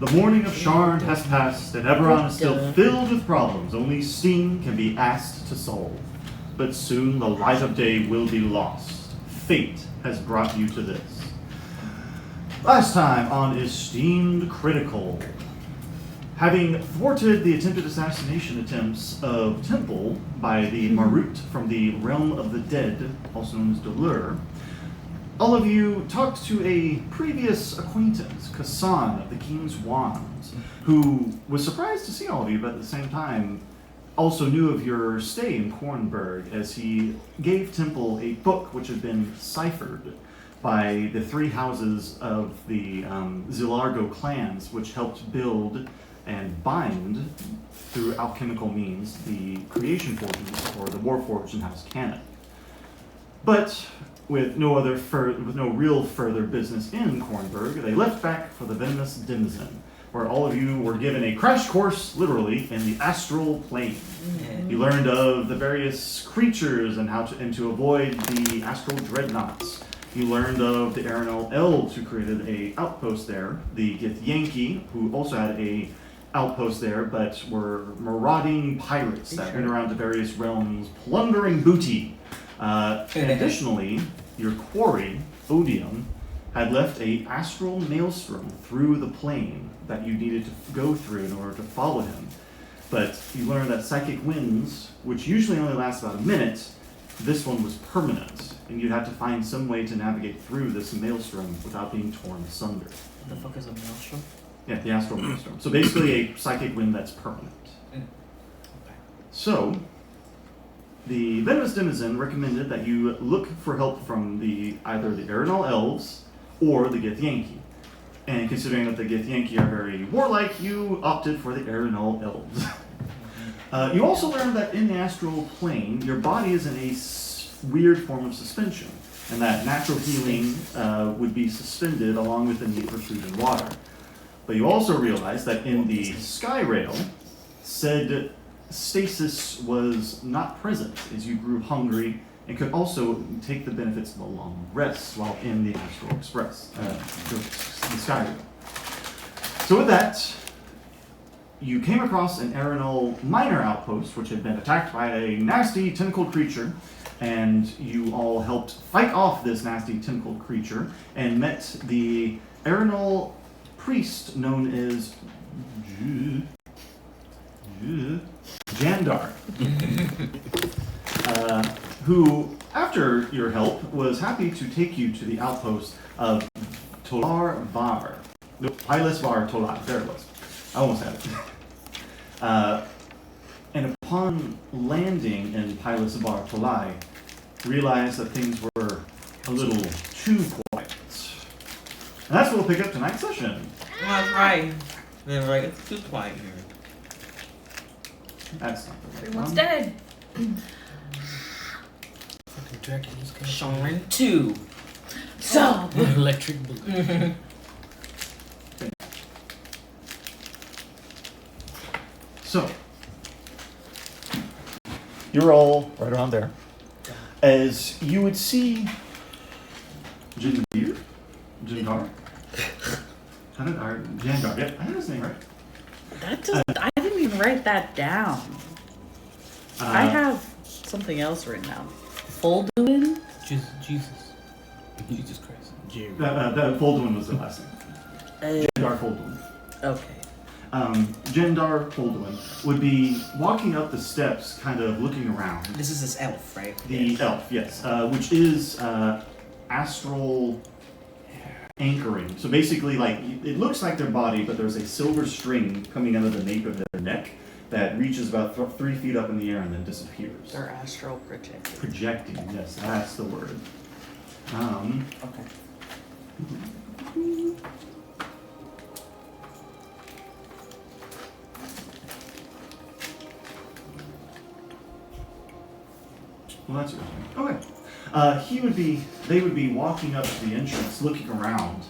The morning of Sharn has passed, and Eberron is still filled with problems only steam can be asked to solve. But soon the light of day will be lost. Fate has brought you to this. Last time on eSTEEMed Critical. Having thwarted the attempted assassination attempts of Temple by the Marut from the Realm of the Dead, also known as Delur, all of you talked to a previous acquaintance, Kassan of the King's Wands, who was surprised to see all of you, but at the same time also knew of your stay in Kornberg, as he gave Temple a book which had been ciphered by the three houses of the Zilargo clans, which helped build and bind, through alchemical means, the creation forges, or the Warforged in House Cannon. But with no real further business in Kornberg, they left back for the Venomous Denizen, where all of you were given a crash course, literally, in the astral plane. You learned of the various creatures and to avoid the astral dreadnoughts. You learned of the Arenal Elves who created a outpost there, the Githyanki, who also had a outpost there, but were marauding pirates that went around to various realms plundering booty. And additionally, your quarry, Odium, had left a astral maelstrom through the plane that you needed to go through in order to follow him. But you learned that psychic winds, which usually only last about a minute, this one was permanent, and you'd have to find some way to navigate through this maelstrom without being torn asunder. What the fuck is a maelstrom? Yeah, the astral maelstrom. So basically a psychic wind that's permanent. Okay. So, the Venomous Denizen recommended that you look for help from either the Arenal Elves or the Githyanki. And considering that the Githyanki are very warlike, you opted for the Arenal Elves. You also learned that in the astral plane, your body is in a weird form of suspension, and that natural healing would be suspended along with the need for food and water. But you also realized that in the sky rail, said stasis was not present as you grew hungry and could also take the benefits of a long rest while in the Astral Express, the sky rail. So with that, you came across an Arenal minor outpost which had been attacked by a nasty tentacled creature, and you all helped fight off this nasty tentacled creature and met the Arenal priest known as Jandar, who, after your help, was happy to take you to the outpost of Tolar Var. No, Pilas Var Tolar, there it was. I almost had it. And upon landing in Pilas Var Tolar, realized that things were a little too quiet. And that's what we'll pick up tonight's session. That's right. They're right. It's too quiet here. That's not the right Everyone's one. dead. Fucking Dracula's coming. Shaman 2. Stop. Electric blue. So, you're all right around there. As you would see Jindar? Jandar? Jandar, yeah, I had his name right. That doesn't. I didn't even write that down. I have something else written down. Folduin? Jesus. Jesus Christ. Jerry. That Folduin was the last name. Jandar Folduin. Okay. Jandar Folduin would be walking up the steps, kind of looking around. This is this elf, right? The elf, yes, which is astral anchoring. So basically, like, it looks like their body, but there's a silver string coming out of the nape of their neck that reaches about 3 feet up in the air and then disappears. They're astral projecting. Projecting, yes, that's the word. Okay. Well, that's yours. Okay. They would be walking up to the entrance, looking around,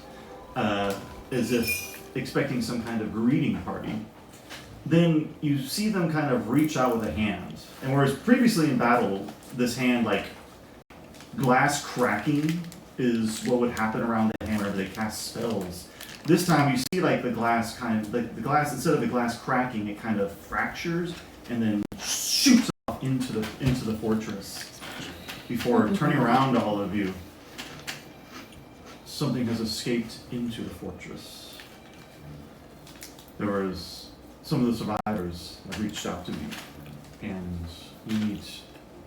as if expecting some kind of greeting party. Then you see them kind of reach out with a hand. And whereas previously in battle, this hand, like, glass cracking is what would happen around the hand whenever they cast spells. This time you see like the glass instead of the glass cracking, it kind of fractures and then shoots off into the fortress. Before turning around to all of you, something has escaped into the fortress. There was some of the survivors that reached out to me, and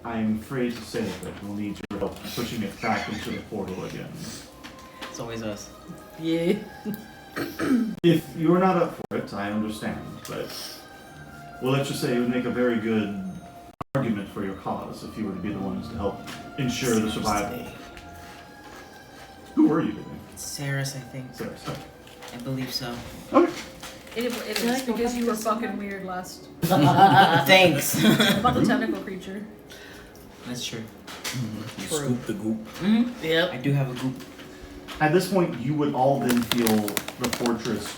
I'm afraid to say that we'll need your help pushing it back into the portal again. It's always us. Yeah. If you're not up for it, I understand, but well, let's just say it would make a very good argument for your cause if you were to be the ones to help ensure the survival. Who were you today? Saris, I think. Saris. Okay. I believe so. Okay. It is because you were fucking weird last Thanks. about the tentacle creature. That's true. You scoop the goop. Mm-hmm. Yep. I do have a goop. At this point, you would all then feel the fortress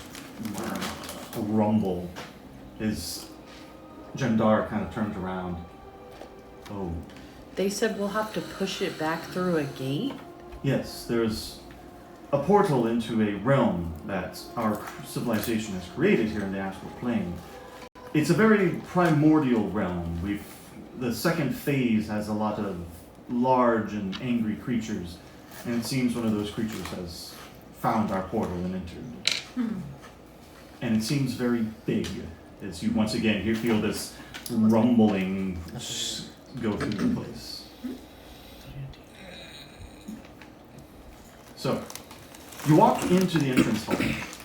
rumble as Jandar kind of turns around. Oh. They said we'll have to push it back through a gate? Yes, there's a portal into a realm that our civilization has created here in the astral plane. It's a very primordial realm. The second phase has a lot of large and angry creatures, and it seems one of those creatures has found our portal and entered. And it seems very big, as you once again feel this rumbling go through the place. So, you walk into the entrance hall,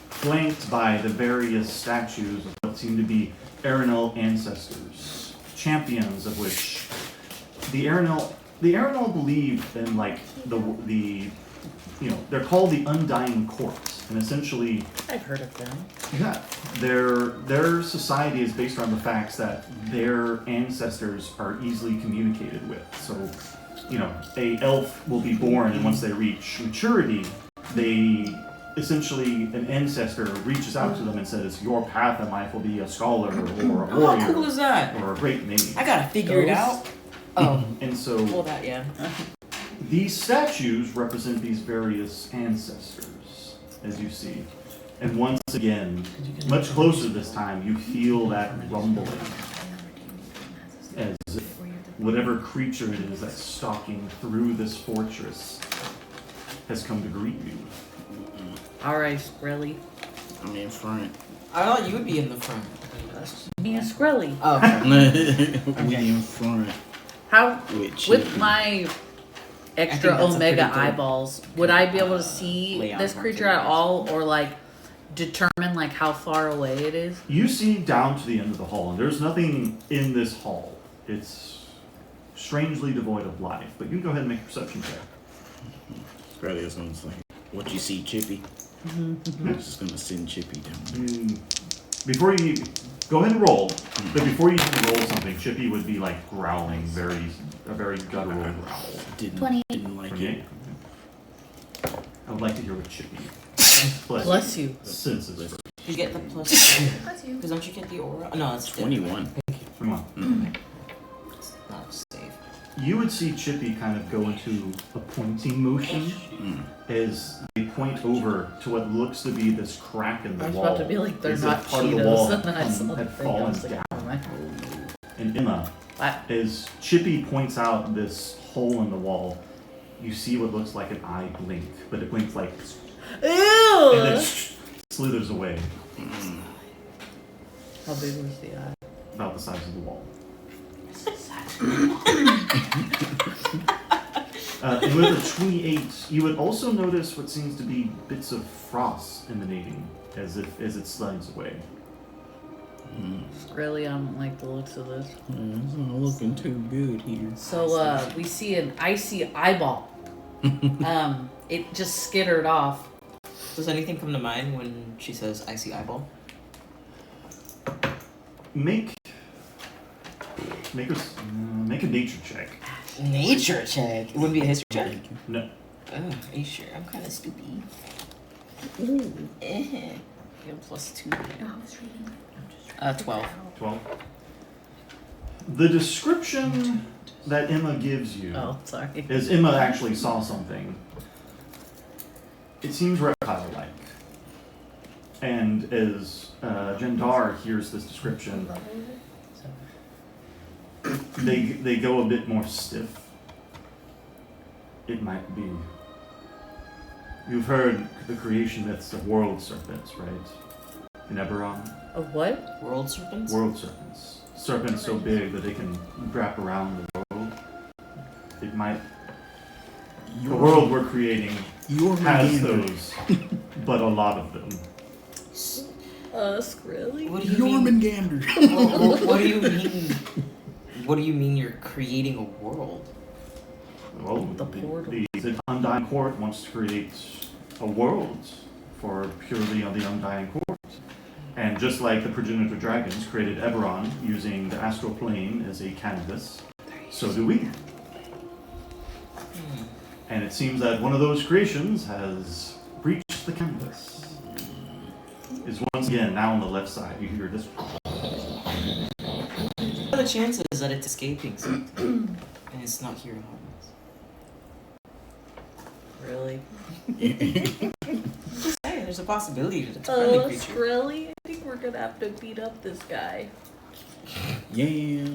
flanked by the various statues of what seem to be Arenal ancestors, champions of which the Arenal believe in, like, they're called the Undying Corpse, and essentially, I've heard of them. yeah, their society is based around the facts that their ancestors are easily communicated with. So, a elf will be born, and once they reach maturity, an ancestor reaches out to them and says, your path in life will be a scholar or a warrior. How cool is that? Or a great mage. I gotta figure it out. Oh. And so Well, that, yeah. these statues represent these various ancestors, as you see. And once again, much closer this time, you feel that rumbling. As if whatever creature it is that's stalking through this fortress has come to greet you. Alright, Skrelly. I'm in front. I thought you would be in the front. Me and Skrelly. Oh, okay. We in front. How, With with my extra that's a omega pretty good, eyeballs, would I be able to see layout this for creature it. at all, or like determine like how far away it is? You see down to the end of the hall, and there's nothing in this hall. It's strangely devoid of life, but you can go ahead and make a perception check. Probably is gonna say, what you see, Chippy? I'm just gonna send Chippy down. Before you go ahead and roll, but before you even roll something, Chippy would be like growling, a very guttural growl. Didn't like 28. it. I would like to hear what Chippy. Bless you. Senses. You get the plus. That's you. Because don't you get the aura? No, it's 21. Come on. It's not safe. You would see Chippy kind of go into a pointing motion as they point over to what looks to be this crack in the I was wall. about to be like, they're as not if part of the wall Cheetos, and then I saw the had thing, I fallen was like, down. oh my. And Emma, as Chippy points out this hole in the wall, you see what looks like an eye blink, but it blinks like, and then Ew! slithers away How big was the eye? about the size of the wall. And with a 28, you would also notice what seems to be bits of frost emanating as it slides away. Really, I don't like the looks of this. It's not looking too good here. So, we see an icy eyeball. It just skittered off. Does anything come to mind when she says icy eyeball? Make a nature check. Nature check. It wouldn't be a history check. No. Oh, are you sure? I'm kind of stupid. Ooh. Give +2. Oh, I was reading. 12. 12. The description that Emma gives you, Oh, sorry. as Emma actually saw something, it seems reptile-like. And as Jandar hears this description, they go a bit more stiff. It might be. You've heard the creation myths of world serpents, right? In Eberron? Of what? World serpents? World serpents. Serpents so big that they can wrap around the world. It might. The world we're creating has those, but a lot of them. Really? What do you mean? Jormungandr. What do you mean? What do you mean you're creating a world? Well, The portal. the Undying Court wants to create a world for purely on the Undying Court. And just like the progenitor dragons created Eberron using the astral plane as a canvas, so do we. And it seems that one of those creations has breached the canvas. Is once again now on the left side. You hear this. What are the chances that it's escaping something and it's not here to harm us? Really? Just saying, there's a possibility that it's a friendly creature. Really? I think we're gonna have to beat up this guy. Yeah.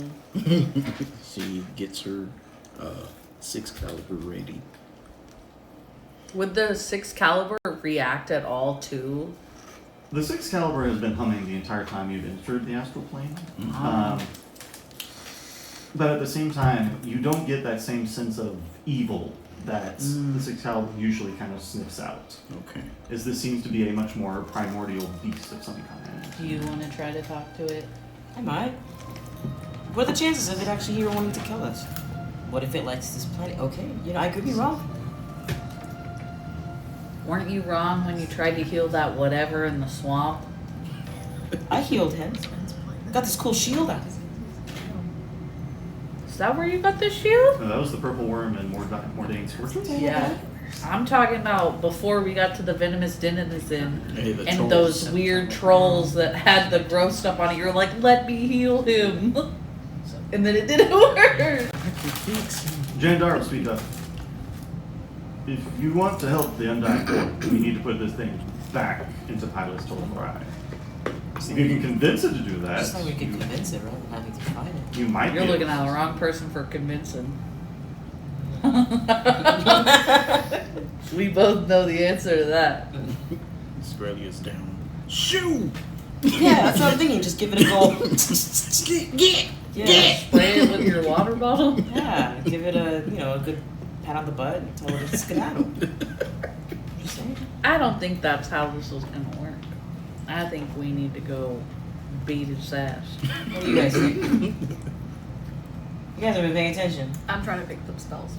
She gets her 6 caliber ready. Would the 6 caliber react at all to? The 6 caliber has been humming the entire time you've entered the astral plane. But at the same time, you don't get that same sense of evil that the 6 caliber usually kind of sniffs out. Okay. As this seems to be a much more primordial beast of some kind. Do you want to try to talk to it? I might. What are the chances of it actually here wanting to kill us? What if it likes this planet? Okay, I could be wrong. Weren't you wrong when you tried to heal that whatever in the swamp? I healed him. Got this cool shield out. Is that where you got the shield? No, that was the purple worm and Mordane's fortress. Yeah. I'm talking about before we got to the venomous denizen The and trolls. those weird trolls that had the gross stuff on it. You're like, let me heal him. And then it didn't work. Jandar, speak up. If you want to help the Undying Court, we need to put this thing back into Pilot's Tol'Rai. If you can convince it to do that, Just like we could convince it rather than having to fight it. you might You're be looking able at to. the wrong person for convincing. We both know the answer to that. Australia's down. Shoo! Yeah, that's what I'm thinking. Just give it a go. Yeah. Spray it with your water bottle. Yeah, give it a a good pat on the butt and tell it to skedaddle. Just saying. I don't think that's how this is gonna work. I think we need to go beat his ass. What do you guys think? You guys have been paying attention. I'm trying to pick up spells.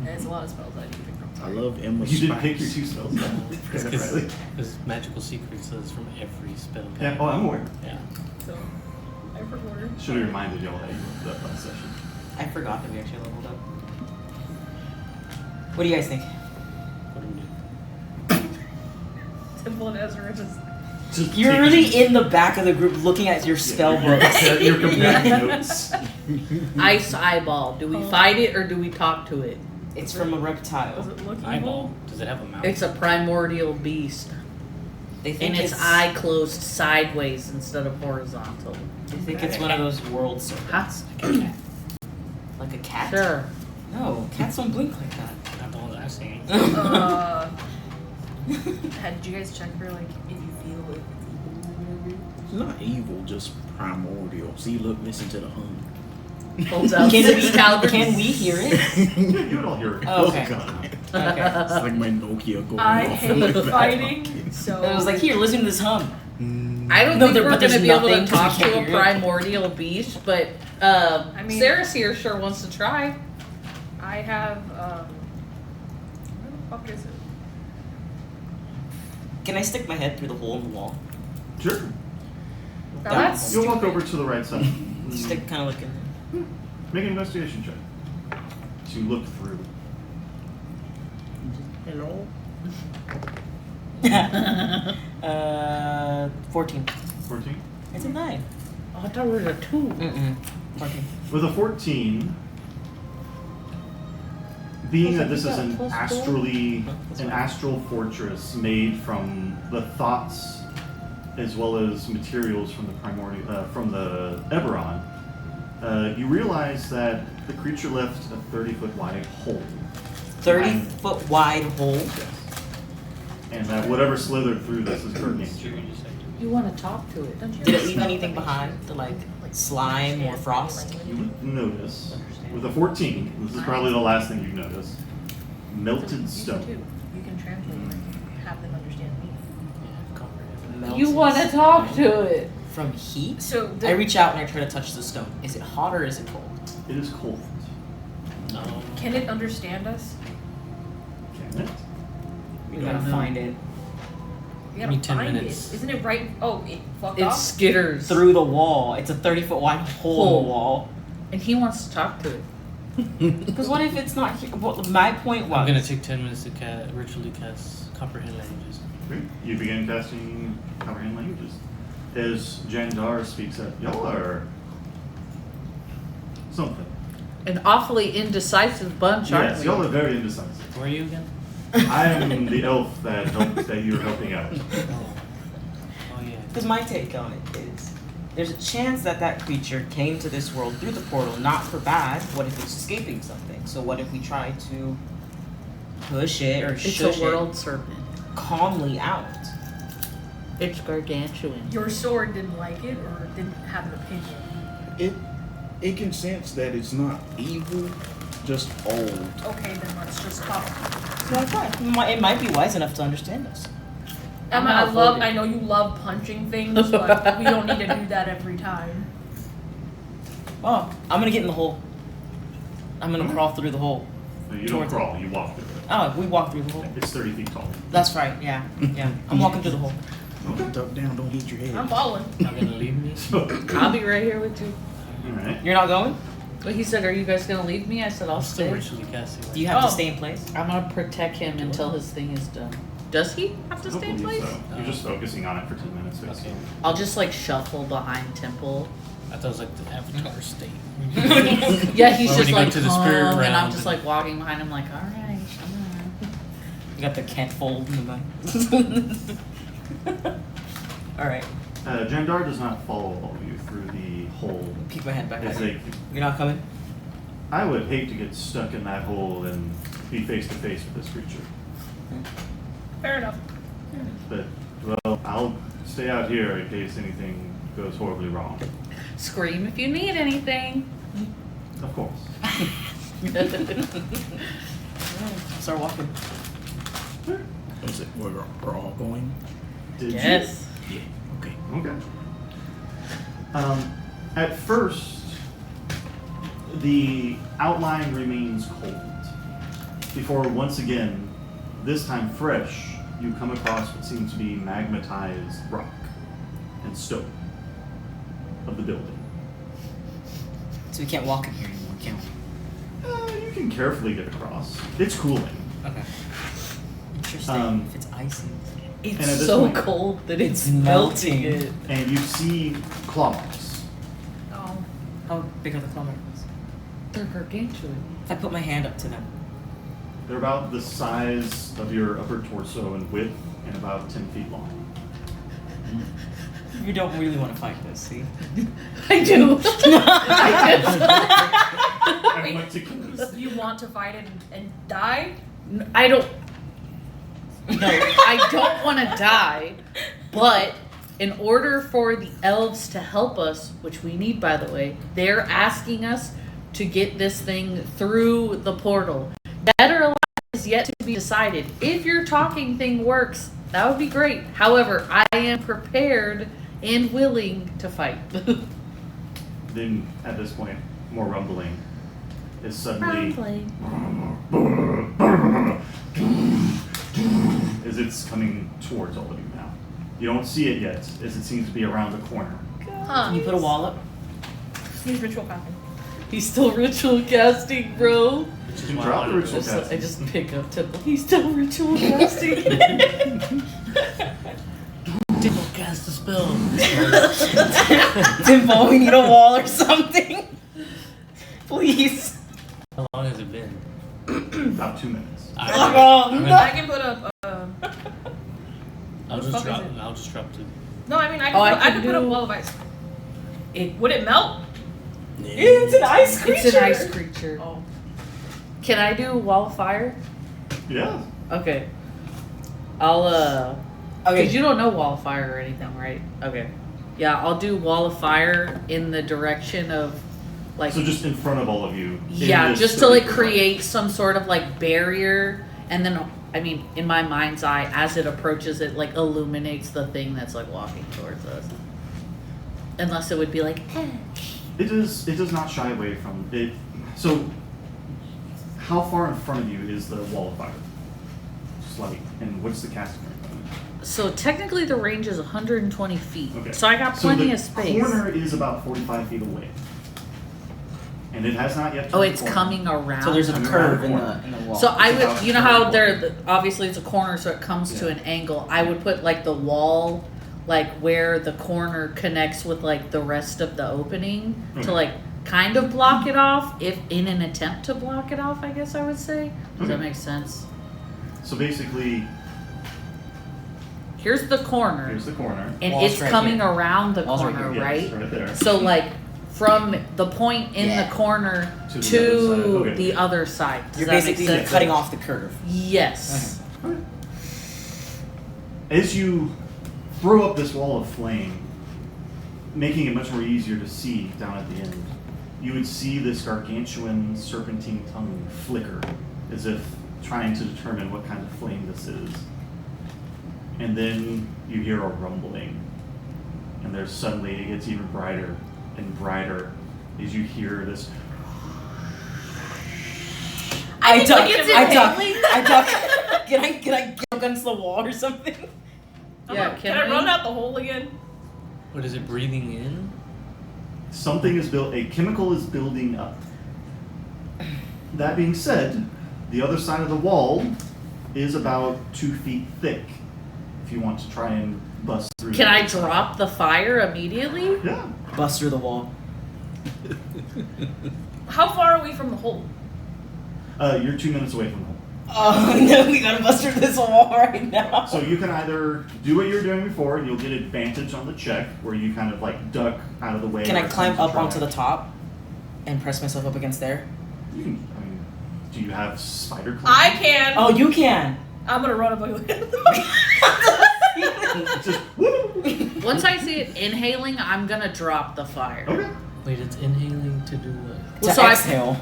And it's a lot of spells I need to pick up. I love Emma's You didn't spice. pick your 2 spells. Riley. Because magical secrets is from every spell. Yeah, oh, I'm aware. Yeah. So, I forgot. Should have reminded y'all that you leveled up last session. I forgot that we actually leveled up. What do you guys think? What do we do? Temple and Ezra just. You're really in the back of the group looking at your spell books. You're comparing notes. Ice eyeball. Do we fight it or do we talk to it? It's from a Does reptile. it look Eyeball. Does it have a mouth? It's a primordial beast. They think And its eye closed sideways instead of horizontal. They think it's one of those world serpents. Like a cat? Sure. No, cats don't blink like that. Not the ones I've seen. Did you guys check for like if you feel like It's not evil, just primordial. See, look, listen to the hum. Holds out Can 6 we, caliber. can we hear it? Yeah, you would all hear it. Oh, okay. God. Okay. It's like my Nokia going I off. hate fighting, so I was like, here, listen to this hum. I don't No, think there- we're but going to there's be able to nothing 'cause talk we to can't a hear it. primordial beast, but mean- Sarah's here sure wants to try. I have where the fuck is it? Can I stick my head through the hole in the wall? Sure. Now that's You'll walk stupid. over to the right side. Stick kind of looking. Make an investigation check. To look through. Hello? 14. 14. It's a 9. Oh, I thought it was a 2. 14. With a 14, being that this is an astral fortress made from the thoughts as well as materials from the from the Eberron, you realize that the creature left a 30-foot wide hole. 30-foot wide hole. And that whatever slithered through this is gargantuan. You want to talk to it, don't you? Did it leave anything behind? The like slime or frost? You would notice, with a 14, this is probably the last thing you'd notice, melted stone. You can translate and have them understand me. Melted You want to talk to it. from heat? So I reach out and I try to touch the stone. Is it hot or is it cold? It is cold. can it understand us? Can it? We gotta find it. We Give me gotta 10 find minutes. it. Isn't it right? Oh, it fucked It off? skitters. Through the wall. It's a 30-foot wide hole in the wall. And he wants to talk to it. Because what if it's not here? Well, my point was. I'm gonna take 10 minutes to ritually cast comprehend languages. Great. You begin casting comprehend languages. As Jandar speaks up, y'all are something. An awfully indecisive bunch, aren't Yes, we? y'all are very indecisive. Who are you again? I am the elf that you're helping out. Oh yeah. Because my take on it is, there's a chance that that creature came to this world through the portal, not for bad. What if it's escaping something? So what if we try to push it or It's shush a world it serpent. calmly out? It's gargantuan. Your sword didn't like it or didn't have an opinion? It can sense that it's not evil, just old. Okay, then let's just talk. So that's fine. It might be wise enough to understand us. Emma, not voting. I know you love punching things, but we don't need to do that every time. Oh, I'm gonna get in the hole. I'm gonna crawl through the hole. No, you don't Towards it. crawl, you walk through it. Oh, we walk through the hole. It's 30 feet tall. That's right. Yeah, yeah. I'm walking through the hole. Duck down, don't hit your head. I'm following. Not gonna leave me? I'll be right here with you. Alright. You're not going? But he said, "Are you guys gonna leave me?" I said, "I'll I'm still stay." ritually casting. Do you have to Oh. stay in place? I'm gonna protect him until his thing is done. Does he have to I don't stay in believe place? so. You're just focusing on it for 10 minutes, basically. Okay. I'll just like shuffle behind Temple. I thought it was like the Avatar state. Yeah, he's Or when just you go like, to the spirit and I'm realm just and- like walking behind him, like, all right, You got the Kent fold in the back. Alright. Jandar does not follow all of you through the hole. Peek my head back. As they, You're not coming? I would hate to get stuck in that hole and be face to face with this creature. Fair enough. But, well, I'll stay out here in case anything goes horribly wrong. scream if you need anything. Of course. Start walking. Is it we're all going? Did Yes. Yeah. Okay. you? Okay. At first, the outline remains cold. Before once again, this time fresh, you come across what seems to be magmatized rock and stone of the building. So we can't walk in here anymore, can we? You can carefully get across. It's cooling. Okay. Interesting. If it's icy. And at It's this so point- cold that it's It's melting melting. it. And you see claw marks. Oh. How big are the claw marks? They're gargantuan. If I put my hand up to them. They're about the size of your upper torso in width and about 10 feet long. You don't really want to fight this, see? I do. I want to kill this. You want to fight it and die? I don't. No, I don't want to die, but in order for the elves to help us, which we need, by the way, they're asking us to get this thing through the portal. Dead or alive is yet to be decided. If your talking thing works, that would be great. However, I am prepared and willing to fight. Then, at this point, more rumbling is suddenly as it's coming towards all of you now. You don't see it yet, as it seems to be around the corner. Huh. Can you put a wall up? He's ritual casting. He's still ritual casting, bro. Which You is can why drop I the wanted ritual to- cast. I just pick up Temple. He's still ritual casting. Dimple cast the spell. Dimple, we need a wall or something. Please. How long has it been? About about 2 minutes. I can put up. I'll the fuck just drop. is it? I'll just drop 2. No, I mean I Oh, I can. I can can put up do- wall of ice. It, Would it melt? It's an ice creature. it's an ice creature. Oh. Can I do wall of fire? Yeah. Okay. I'll Okay. Because you don't know wall of fire or anything, right? Okay. Yeah, I'll do wall of fire in the direction of, like, So just in front of all of you. in yeah, this just to like 30-foot create some sort of like barrier, and then I mean, in my mind's eye, as it approaches, it like illuminates the thing that's like walking towards us. Unless it would be like, It does not shy away from it. So, how far in front of you is the wall of fire? Just like, and what's the casting range? So technically, the range is 120 feet. Okay. So I got So plenty the of space. corner is about 45 feet away, and it has not yet. Oh, turned it's corner. coming around. So there's a Coming curve around in the the wall. So I It's about would, you know how 30 there, obviously it's a corner, so it comes to Yeah. an angle. I would put like the wall, like where the corner connects with like the rest of the opening Okay. to like kind of block it off, if in an attempt to block it off, I guess I would say. Does that Okay. make sense? So basically, Here's the corner, here's the corner. and Wall's it's right coming here. around the Wall's right corner, here. right? Yes, right there. So like from the point in Yeah. the corner To to, the other side. Okay. the other side. Does You're that make basically sense? cutting off the curve. Yes. As you throw up this wall of flame, making it much more easier to see down at the end, you would see this gargantuan serpentine tongue flicker, as if trying to determine what kind of flame this is. And then you hear a rumbling, and there's suddenly, it gets even brighter and brighter as you hear this. I duck. it's I duck. inhaling. I duck. Can I get against the wall or something? Yeah, Can I we? run out the hole again? What is it breathing in? Something is built, a chemical is building up. That being said, the other side of the wall is about 2 feet thick. If you want to try and bust through. Can that. I drop the fire immediately? Yeah. Bust through the wall. How far are we from the hole? You're 2 minutes away from home. Oh no, we gotta bust through this wall right now. So you can either do what you were doing before, and you'll get advantage on the check, where you kind of like duck out of the way. Can I or climb attempt up to try. onto the top and press myself up against there? You can. I mean, do you have spider climb? I can. Oh, you can. I'm gonna run up like Just woo! Once I see it inhaling, I'm gonna drop the fire. Okay. Wait, it's inhaling to do what? Well, To so exhale.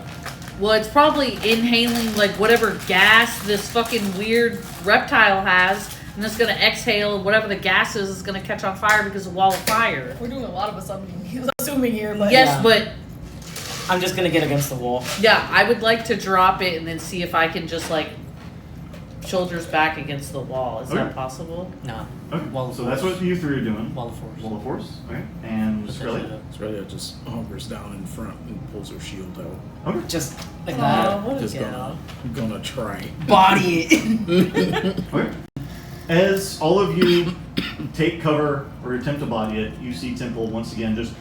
Well, it's probably inhaling like whatever gas this fucking weird reptile has, and it's gonna exhale whatever the gas is gonna catch on fire because of wall of fire. We're doing a lot of assuming here, but Yes, Yeah. but I'm just gonna get against the wall. yeah, I would like to drop it and then see if I can just like shoulders back against the wall. Is Okay. that possible? Nah. Okay. Wall of So that's force. what you three are doing. Wall of force. Wall of force. Okay. And Put that shit Australia. up. Australia just hunkers down in front and pulls her shield out. Okay. Just like Oh, that. what a Just gal. gonna try. Body it. Okay. As all of you take cover or attempt to body it, you see Temple once again just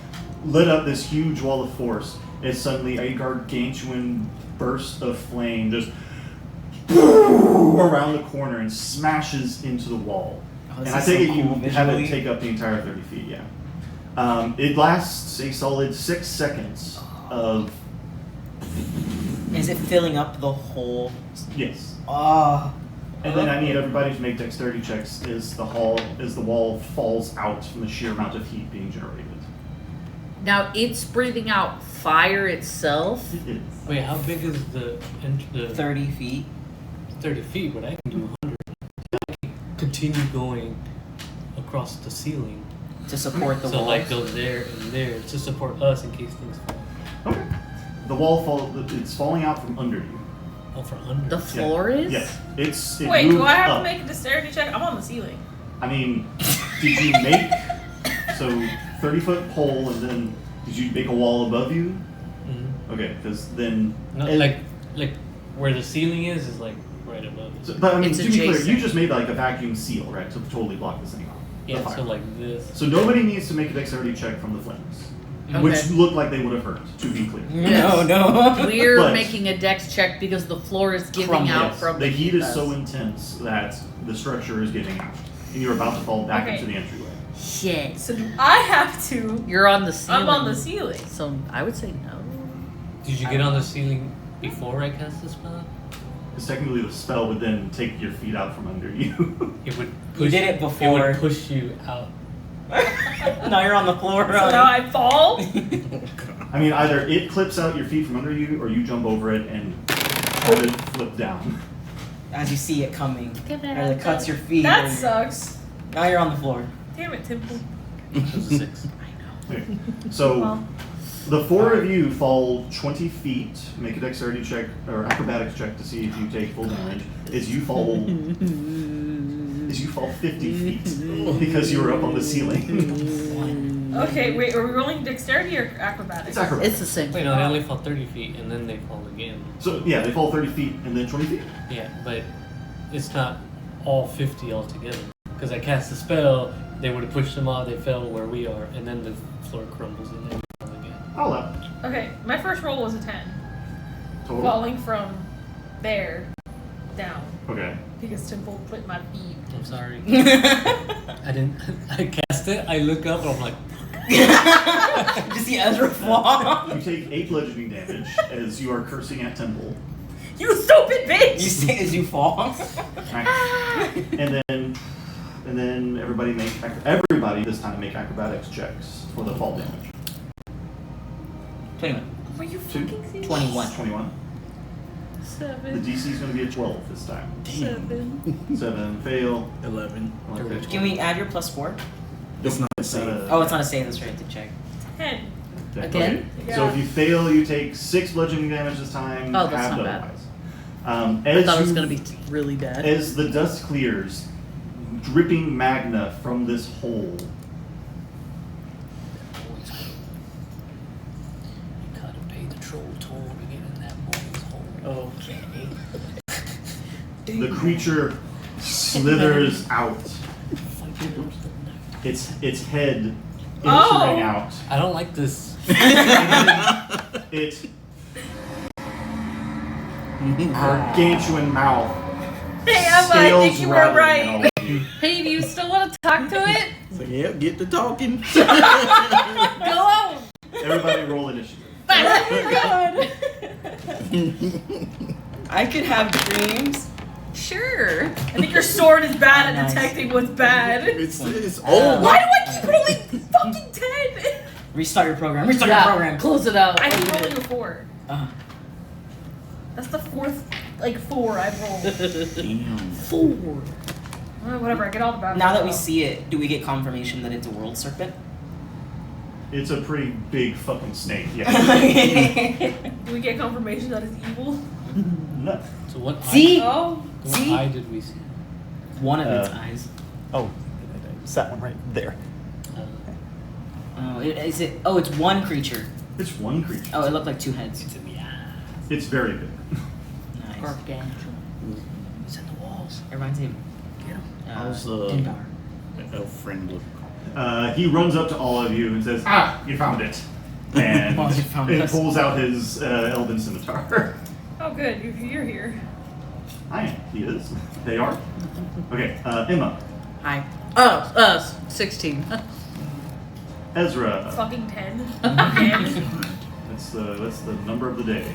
lit up this huge wall of force as suddenly a gargantuan burst of flame just around the corner and smashes into the wall. Oh, And this I is take so it you cool have it visually. take up the entire 30 feet, yeah. It lasts a solid 6 seconds of, Is it filling up the whole? yes. Oh. And then I need everybody to make dexterity checks as the wall falls out from the sheer amount of heat being generated. Now it's breathing out fire itself. It is. Wait, how big is the 30 feet. 30 feet? But I can do 100. I can continue going across the ceiling. To support the So wall. like go there and there to support us in case things fall. Okay. The wall it's falling out from under you. Oh, for 100. The floor is? Yes. It wait, do moves I have up. to make a dexterity check? I'm on the ceiling. I mean, did you make so 30-foot pole and then did you make a wall above you? Mhm. Okay, because then No, like where the ceiling is like right above it. so, but I mean It's to be clear, adjacent. you just made like a vacuum seal, right, to totally block this thing off. the Yeah, fire. so like this. So nobody needs to make a dexterity check from the flames. which looked like they would have hurt, to be clear. No. We're But- making a dex check because the floor is giving Crumbling. out Yes, from the heat is beneath so us. intense that the structure is giving out, and you're about to fall back Okay. into the entryway. Shit. So do I have to? You're on the ceiling. I'm on the ceiling. So I would say no. Did you get on the ceiling before I cast the spell? Because technically the spell would then take your feet out from under you. It would You push. did it It before. would push you out. Now you're on the floor. So now I fall. I mean, either it clips out your feet from under you, or you jump over it and have it flip down. As you see it coming, Give it or it cuts your feet. That or- sucks. Now you're on the floor. Damn it, Temple. That's a 6. Okay. So Well, the four of you fall 20 feet. Make a dexterity check or acrobatics check to see if you take full damage. As you fall 50 feet because you were up on the ceiling. okay, wait, are we rolling dexterity or acrobatics? It's acrobatics. It's the same. Wait, no, they only fall 30 feet and then they fall again. So yeah, they fall 30 feet and then 20 feet. Yeah, but it's not all 50 altogether. Because I cast the spell, they would have pushed them out, they fell to where we are, and then the floor crumbles and then we fall again. All that Okay, my first roll was a 10. total. Falling from there down Okay. because Temple put my feet. I'm sorry. I didn't. I cast it, I look up, and I'm like, You see Ezra fall. You take 8 bludgeoning damage as you are cursing at Temple. You stupid bitch! You see as you fall. And then everybody this time make acrobatics checks for the fall damage. 21. Are you Two. fucking serious? 21. 21. The 7. DC is going to be a 12 this time. 7. 7 fail. 11. Okay. Can we add your +4? It's not the It's not same. a- Oh, it's not a save. That's right. I did check. 10. Okay. Again? So Yeah. if you fail, you take 6 bludgeoning damage this time. Oh, that's halved not bad. otherwise. I As thought it was you- gonna be really bad. As the dust clears, dripping magna from this hole. you gotta pay the troll toll to get in that boy's hole. Okay. The creature slithers out. Its head issuing Oh! out. I don't like this. It gargantuan mouth. Hey, Emma, I scales think you were rattling right. out. Hey, do you still want to talk to it? So, yeah, get to talking. Go on. Everybody roll initiative. Oh I could have dreams. Sure. I think your sword is bad at Nice. detecting what's bad. It's Oh. old. Why do I keep rolling fucking 10? Restart your program. Restart your program. Close it out. I keep rolling a 4. That's the fourth, 4 I've rolled. Damn. 4. Whatever, I get all the bad Now that we stuff. see it, do we get confirmation that it's a world serpent? It's a pretty big fucking snake. Yeah. Do we get confirmation that it's evil? No. So what See? Oh. What See? eye did we see? One of its Uh, eyes. Oh, it's that one right there. Oh, is it? Oh, it's one creature. It's one creature. Oh, it looked like 2 heads. It's very big. Nice. Gargantuan. It's in the walls. It reminds me of. How's Tindar. elf friend look? He runs up to all of you and says, "Ah, you found it," and Oh, you found it us. pulls out his elven scimitar. Oh, good. You're here. I am. He is. They are. Okay. Emma, Hi. 16. Ezra. Fucking 10. Again. That's the number of the day.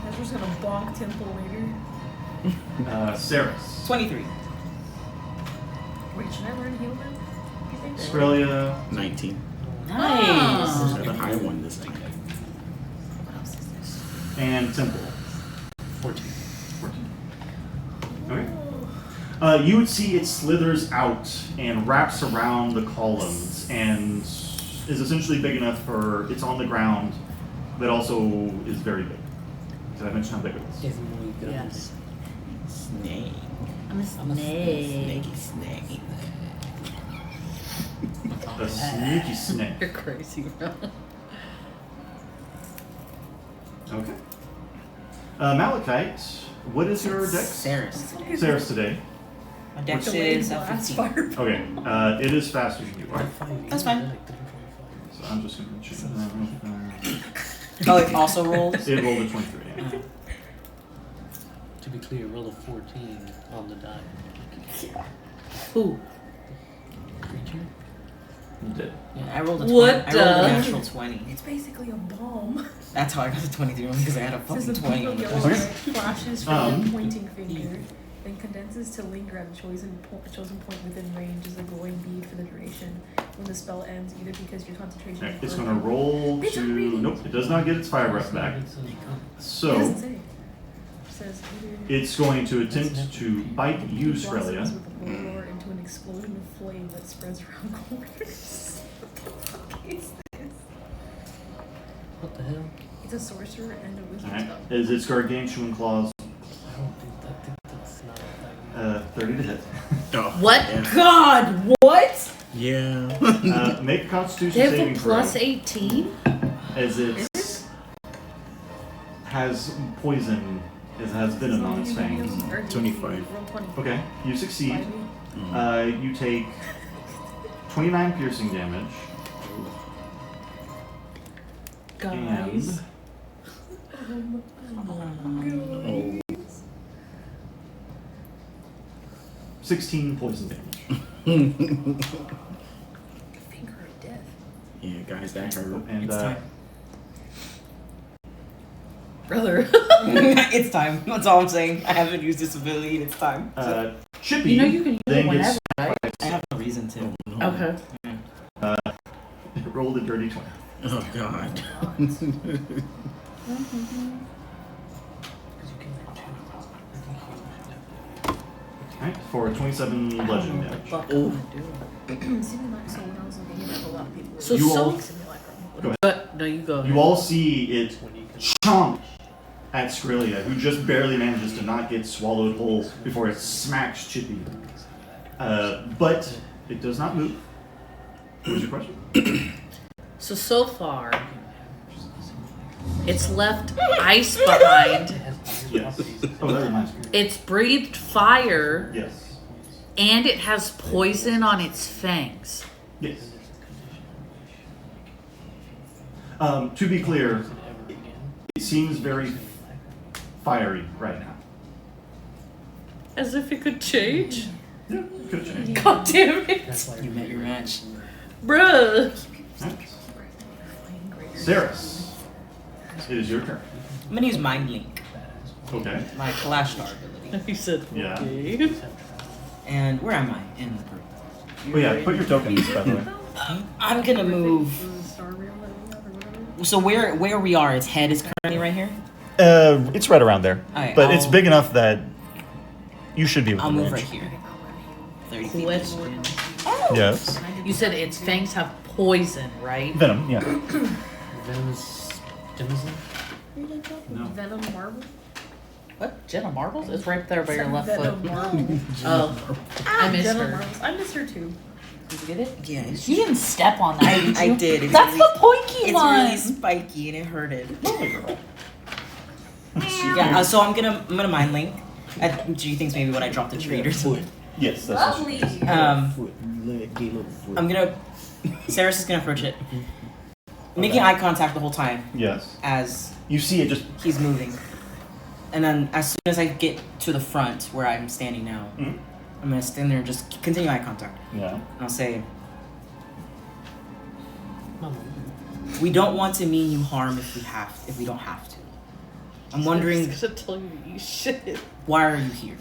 Ezra's gonna bonk Temple later. Saris. 23. Wait, should I learn heal then? You think? Australia. 19. Nice. Got a high one this time. What else is this? And Temple. 14. 14. Okay. You would see it slithers out and wraps around the columns and is essentially big enough for it's on the ground, but also is very big. Did I mention how big it is? It's muy grande. Yes. Snake. I'm a snake. Snake. A sneaky snake. You're crazy, bro. Okay. Malachite, what is your dex? Saris. Saris today. My dex Delayed is blast 15. fire. Okay. It is faster than you are. That's fine. I'm just gonna change that real fast. Oh, it also rolled? It rolled a 23. Yeah. To be clear, roll a 14 on the die. Who? Creature? You did. Yeah, I rolled a 20. What I rolled a the- natural 20. It's basically a bomb. That's how I got the 23 one because I had a Says fucking the 20 beam on of the yellow dice. light flashes from the pointing finger, Evil. then condenses to linger at a chosen point within range as a glowing bead for the duration. When the spell ends, either because your concentration Okay, is it's broken- gonna roll It's to. already- Nope, it does not get its fire breath back. It doesn't So say. It says either it's going to attempt to bite you, blossoms Srelia. with a roar into an explosion of flame that spreads around corners. What the fuck is this? What the hell? It's a sorcerer and a wizard Alright, spell. is its gargantuan claws I think that's not 30 to hit. Oh, What? Yeah. God, what? Yeah. Make a Constitution They have saving a throw plus 18? as it has poison, it has venom on its fangs. 25. Roll 20. Okay, you succeed. Five. You take 29 piercing damage. Guys. And Oh. 16 poison damage. Finger of death. Yeah, guys, that hurt. And It's time. Brother. It's time. That's all I'm saying. I haven't used this ability and it's time. Chippy You know you can use then it whenever, gets right? I have no reason to. No. Okay. rolled a dirty 20. Oh, God. Alright, for 27 bludgeoning damage. Fuck. Oh. Simulacrum, so when I was looking at it, a lot of people were So You so all- simulacrum. But no, you go. You all see it chomp at Skrilla, who just barely manages to not get swallowed whole before it smacks Chippy. But it does not move. What was your question? So far, it's left ice behind. Yes. Oh, that reminds me. It's breathed fire, Yes. and it has poison on its fangs. Yes. To be clear, it seems very fiery right now. As if it could change. Yeah, could change. God damn it. You met your match. Bruh. Right. Saris, it is your turn. I'm gonna use Mind Link, Okay. my Kalashtar ability. He said, Yeah. okay. And where am I in the group? Oh yeah, put your tokens, by the way. I'm gonna move. Star rail that we have or whatever. So where we are, its head is currently right here. It's right around there, Alright, but it's I'll- big enough that you should be able I'll to move manage. right here. 30 feet. Question. Yes. You said its fangs have poison, right? Venom. Yeah. Venomous denizen? No. Venom marble? What? Jenna Marbles? It's right there by your left Venom foot. marble. Oh, I missed Jenna her. Marbles. I missed her too. Did you get it? Yeah, it's You didn't step on that, did I you? did. It's That's really- the pointy It's one. really spiky and it hurted. Lovely girl. Yeah, so I'm gonna mind link. Do you think maybe when I drop the tree or something? Yes, that's what she Lovely. Foot, leg, gave up foot. I'm gonna. Saris is gonna approach it, making eye contact the whole time Yes. as You see it just. he's moving, and then as soon as I get to the front where I'm standing now, Mhm. I'm gonna stand there and just continue eye contact. Yeah. And I'll say, Mama. "We don't want to mean you harm if we don't have to. I'm wondering I'm gonna tell you to eat shit. why are you here?"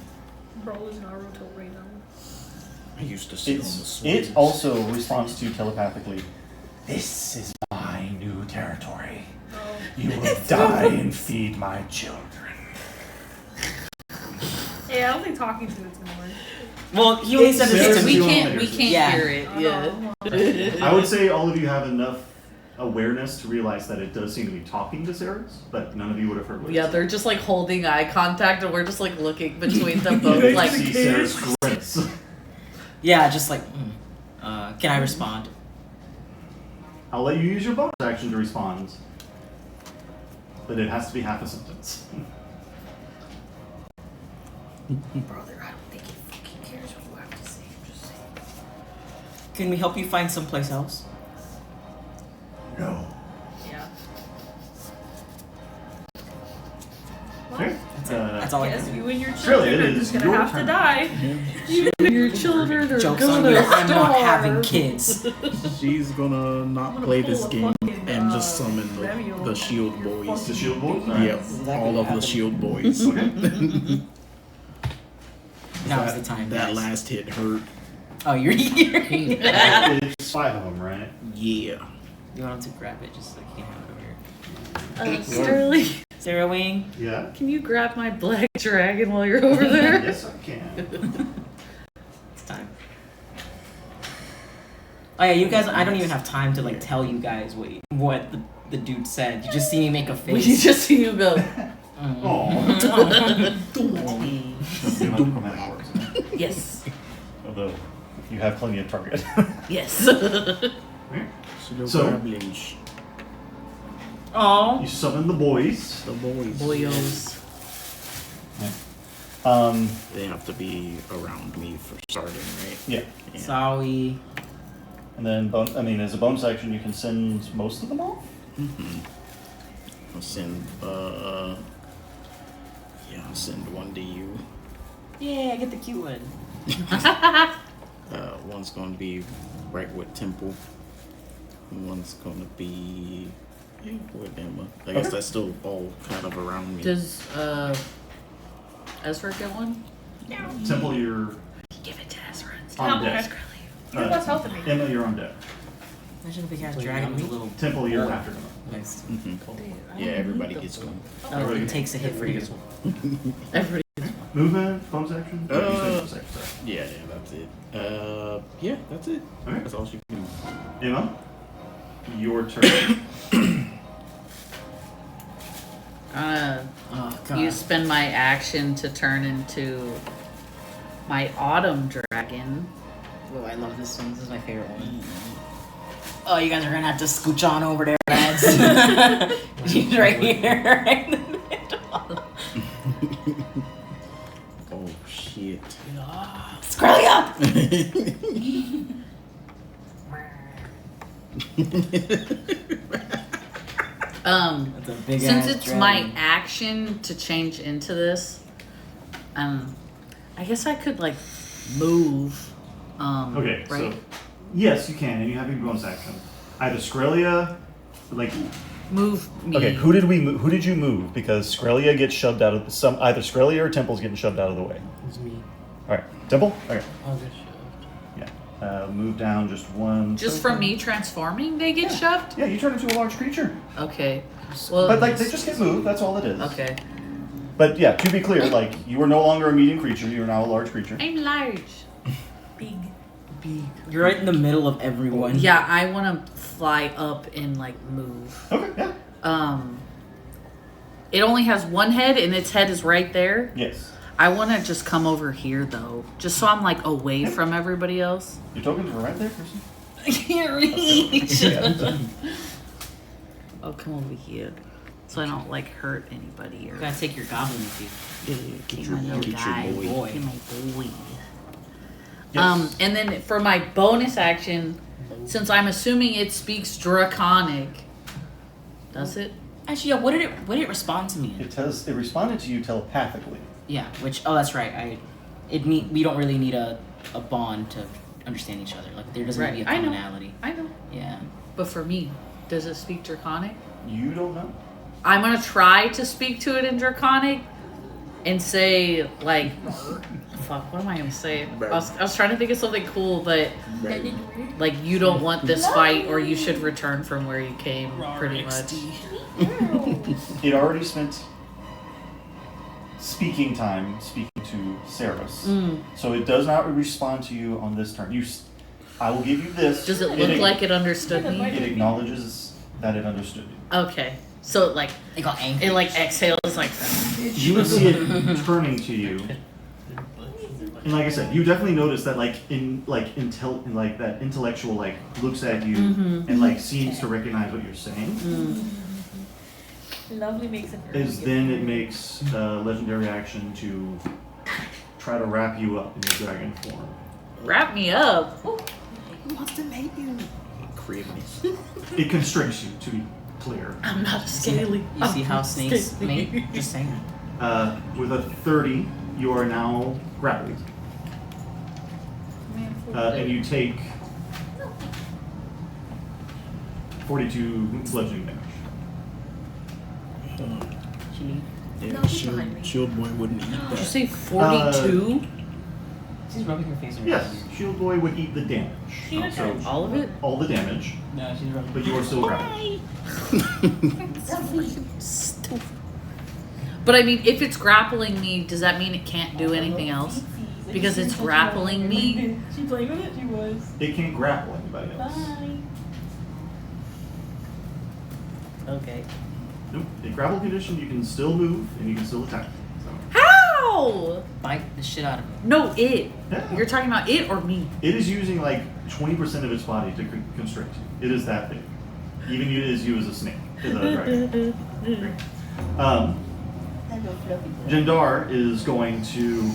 Bro is Naruto right now. I used to sit on the It swing. also responds to you telepathically. This is my new territory. Oh. You will die and feed my children. Yeah, I don't think talking to it's gonna work. Well, he only said this Saris to is me. doing- We can't Yeah. hear it. Yeah. I would say all of you have enough awareness to realize that it does seem to be talking to Saris, but none of you would have heard what it Yeah, said. they're just like holding eye contact, and we're just like looking between them You both, guys like. see Saris grunts. Yeah, just like, can I respond? I'll let you use your bonus action to respond, but it has to be half a sentence. Brother, I don't think he fucking cares what you have to say. I'm just saying. Can we help you find someplace else? That's all I Yes, can do. you and your Surely children it are is just gonna your have turn. to die. You and your children are Joke's on gonna you. I'm not starve. having kids. She's gonna not gonna play pull this a game fucking, and just summon Remy the shield your boys. fucking The shield boys? baby. Yep, Exactly all what of the happened. shield boys. Okay. Now's the time. That guys. last hit hurt. Oh, you're here. You It's 5 of them, right? Yeah. want him to grab it just so he can have it over here. Sterling, Sarah Wing. Yeah. can you grab my black dragon while you're over there? Yes, I can. It's time. Oh yeah, you guys. I don't even have time to like tell you guys what the dude said. You just see me make a We face. just see you go. Oh. Chromatic works. Yes. Although you have plenty of target. Yes. So- Goblins. Oh. You summon the boys. The boys. Boyos. They have to be around me for starting, right? Yeah. Yeah. Sorry. And then, as a bonus action, you can send most of them off. I'll send, I'll send one to you. Yeah, I get the cute one. One's gonna be right with Temple. One's gonna be with Emma. I guess that's still all kind of around me. Does Ezra get one? Temple, you're Give it to Ezra instead. on Oh, deck. okay. You have less health than me. Emma, you're on deck. Imagine a big ass Wait, dragon with a me? little. Temple, you're after them. Nice. Mhm. Dude, I Yeah, don't everybody need gets those. one. Oh, it takes a hit for you. Everybody. Movement, bonus action? Oh, you said bonus action, sorry. Yeah, that's it. Yeah, that's it. Okay. That's all she can do. Emma, your turn. Oh god. You spend my action to turn into my autumn dragon. Oh, I love this one. This is my favorite one. Oh, you guys are gonna have to scooch on over there, lads. She's right here, right in the middle. Oh shit. Scrolly up! That's a big Since ass it's dragon. my action to change into this, I guess I could like move. Okay, right? so yes, you can, and you have your bonus action. Either Skrelia, like Move me. Okay, who did you move? Because Skrelia gets shoved out of either Skrelia or Temple's getting shoved out of the way. It's me. All right, Temple. Okay, I'll get shoved. yeah, move down just one. Just from me transforming, they get shoved? Yeah, you turn into a large creature. Okay. Well, But like they just get moved. That's all it is. okay. But yeah, to be clear, like you are no longer a medium creature. You are now a large creature. I'm large. Big. You're right in the middle of everyone. Yeah, I want to fly up and like move. Okay. Yeah. It only has one head, and its head is right there. Yes. I want to just come over here though, just so I'm like away from everybody else. Your tokens are right there, person. I can't reach. I'll come over here, so I don't like hurt anybody or. You gotta take your goblin with you. Get your- my little get your guy, boy. Get my boy. Yes. And then for my bonus action, since I'm assuming it speaks Draconic, does it? Actually, yeah. What did it respond to me in? It responded to you telepathically. Yeah. Which that's right. We don't really need a bond to understand each other. Like there doesn't need to be a Right, I know. commonality. I know. Yeah. But for me, does it speak Draconic? You don't know. I'm gonna try to speak to it in Draconic and say like, fuck, what am I gonna say? I was trying to think of something cool, but like you don't want this fight, or you should return from where you came, pretty much. It already spent speaking time speaking to Ceres. So it does not respond to you on this turn. I will give you this. Does it look like it understood me? It acknowledges that it understood you. Okay, so like It got angry. it like exhales like. You would see it turning to you. And like I said, you definitely notice that that intellectual like looks at you and like seems to recognize what you're saying. Lovely makes it very Is then it makes a legendary action to try to wrap you up in your dragon form. Wrap me up. Who wants to make you? Creepy. It constricts you, to be clear. I'm not scaly. You see how I'm snakes scaly. mate? Just saying. With a 30, you are now grappled. And you take 42 bludgeoning damage. Yeah, No, he's behind me. shield boy wouldn't eat Did you that. say 42? She's rubbing her face. Yes, Shield Boy would eat the damage. So All of it? all the damage, No, she's rubbing. but you are still grappled. Stupid. But I mean, if it's grappling me, does that mean it can't do anything else? Because it's grappling me? She playing with it? She was. It can't grapple anybody else. Okay. Nope. In grapple condition, you can still move and you can still attack. So How? Bite the shit out of me. No, it. Yeah. You're talking about it or me? it is using like 20% of its body to constrict you. It is that big. Even as you as a snake. As a dragon. Jandar is going to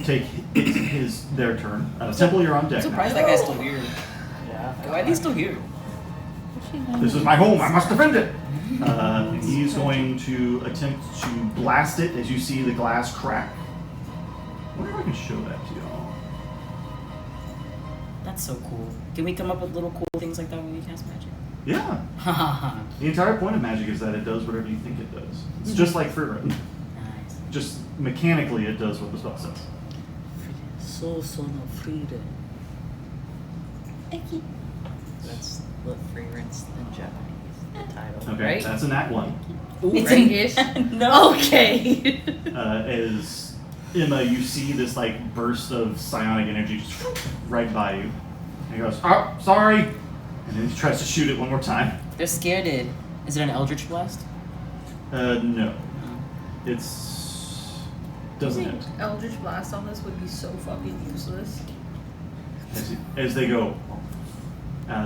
take their turn. Temple, you're on deck. I'm surprised that guy's still here. Yeah. Why is he still here? This is my home. I must defend it. He's going to attempt to blast it as you see the glass crack. I wonder if I can show that to y'all. That's so cool. Can we come up with little cool things like that when we cast magic? Yeah. Hahaha. The entire point of magic is that it does whatever you think it does. It's just like free written. Nice. Just mechanically, it does what the spell says. So no freedom. That's What free rinse in Japanese? The title, Okay, right? that's a nat 1. Ooh, It's right-ish. No. Okay. As Emma, you see this like burst of psionic energy just right by you. And he goes, "Oh, sorry," and then he tries to shoot it one more time. They're scared. Is it an Eldritch Blast? No, it's I doesn't think hit. Eldritch Blast on this would be so fucking useless. As they go,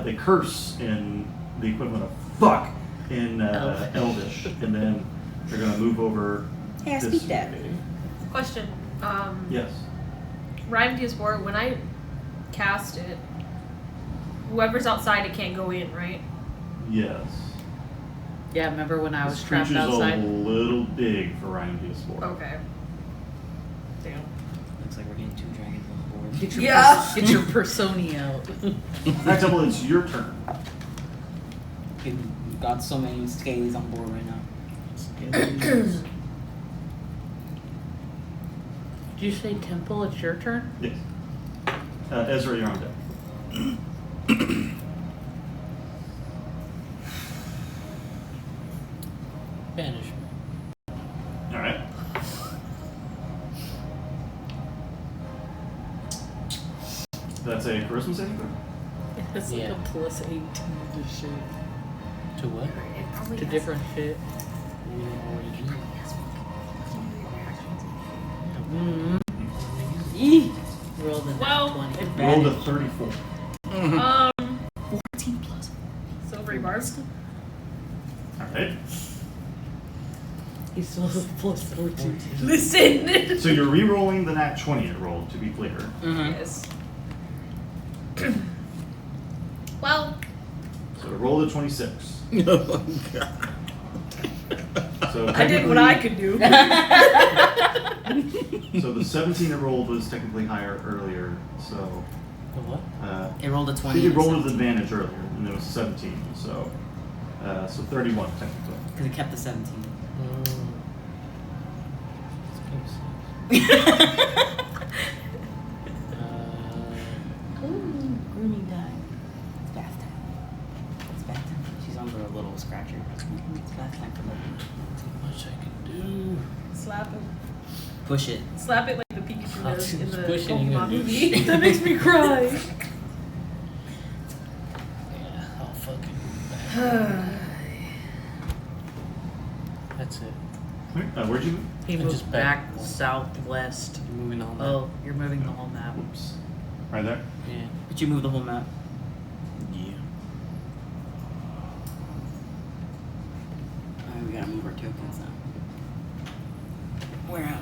they curse in the equivalent of "fuck" in Elvish, and then they're gonna move over. Hey, I this speak that. way. Question. Yes. Rhyme DS4, when I cast it, whoever's outside it can't go in, right? Yes. Yeah, remember when I was This trapped creature's a outside? little big for Ryan DS4. Okay. Damn. Looks like we're getting 2 dragons on the board. Get your Yeah. get your persona out. Alright, Temple, it's your turn. We've got so many scales on board right now. Did you say Temple? It's your turn. Yes. Ezra, you're on deck. Banishment. Alright. That's a charisma saving throw? It's like Yeah. a plus 18 to shit. To what? It probably To has- different shit. Mm-hmm. Eee! Roll the Well, 20. Rolled a 34. 14 plus. Silvery bars. Alright. He still has a plus 14. Listen. So you're re-rolling the nat 20 it rolled, to be clear. Mm-hmm. Yes. Well, So it rolled a 26. Oh god. So I did what I could do. So the 17 it rolled was technically higher earlier, so... The what? It rolled a I 20. think it and rolled 17. with advantage earlier, and it was 17, so... so 31 technically. Because it kept the 17. It's kind of sucks. Grooming time. It's bath time. It's bath time. She's on the little scratcher. It's bath time for Logan. Not much I can do. Slap it. Push it. Slap it like the Pikachu I'll does in the push it, you're Pokemon gonna do movie. shit. That makes me cry. Yeah, I'll fucking do that. That's it. Alright, where'd you move? He I moved just back back- southwest. You're moving on. Oh, you're moving the whole map. Whoops. Right there? Yeah. But you move the whole map. Yeah. Alright, we gotta move our tokens now. Where,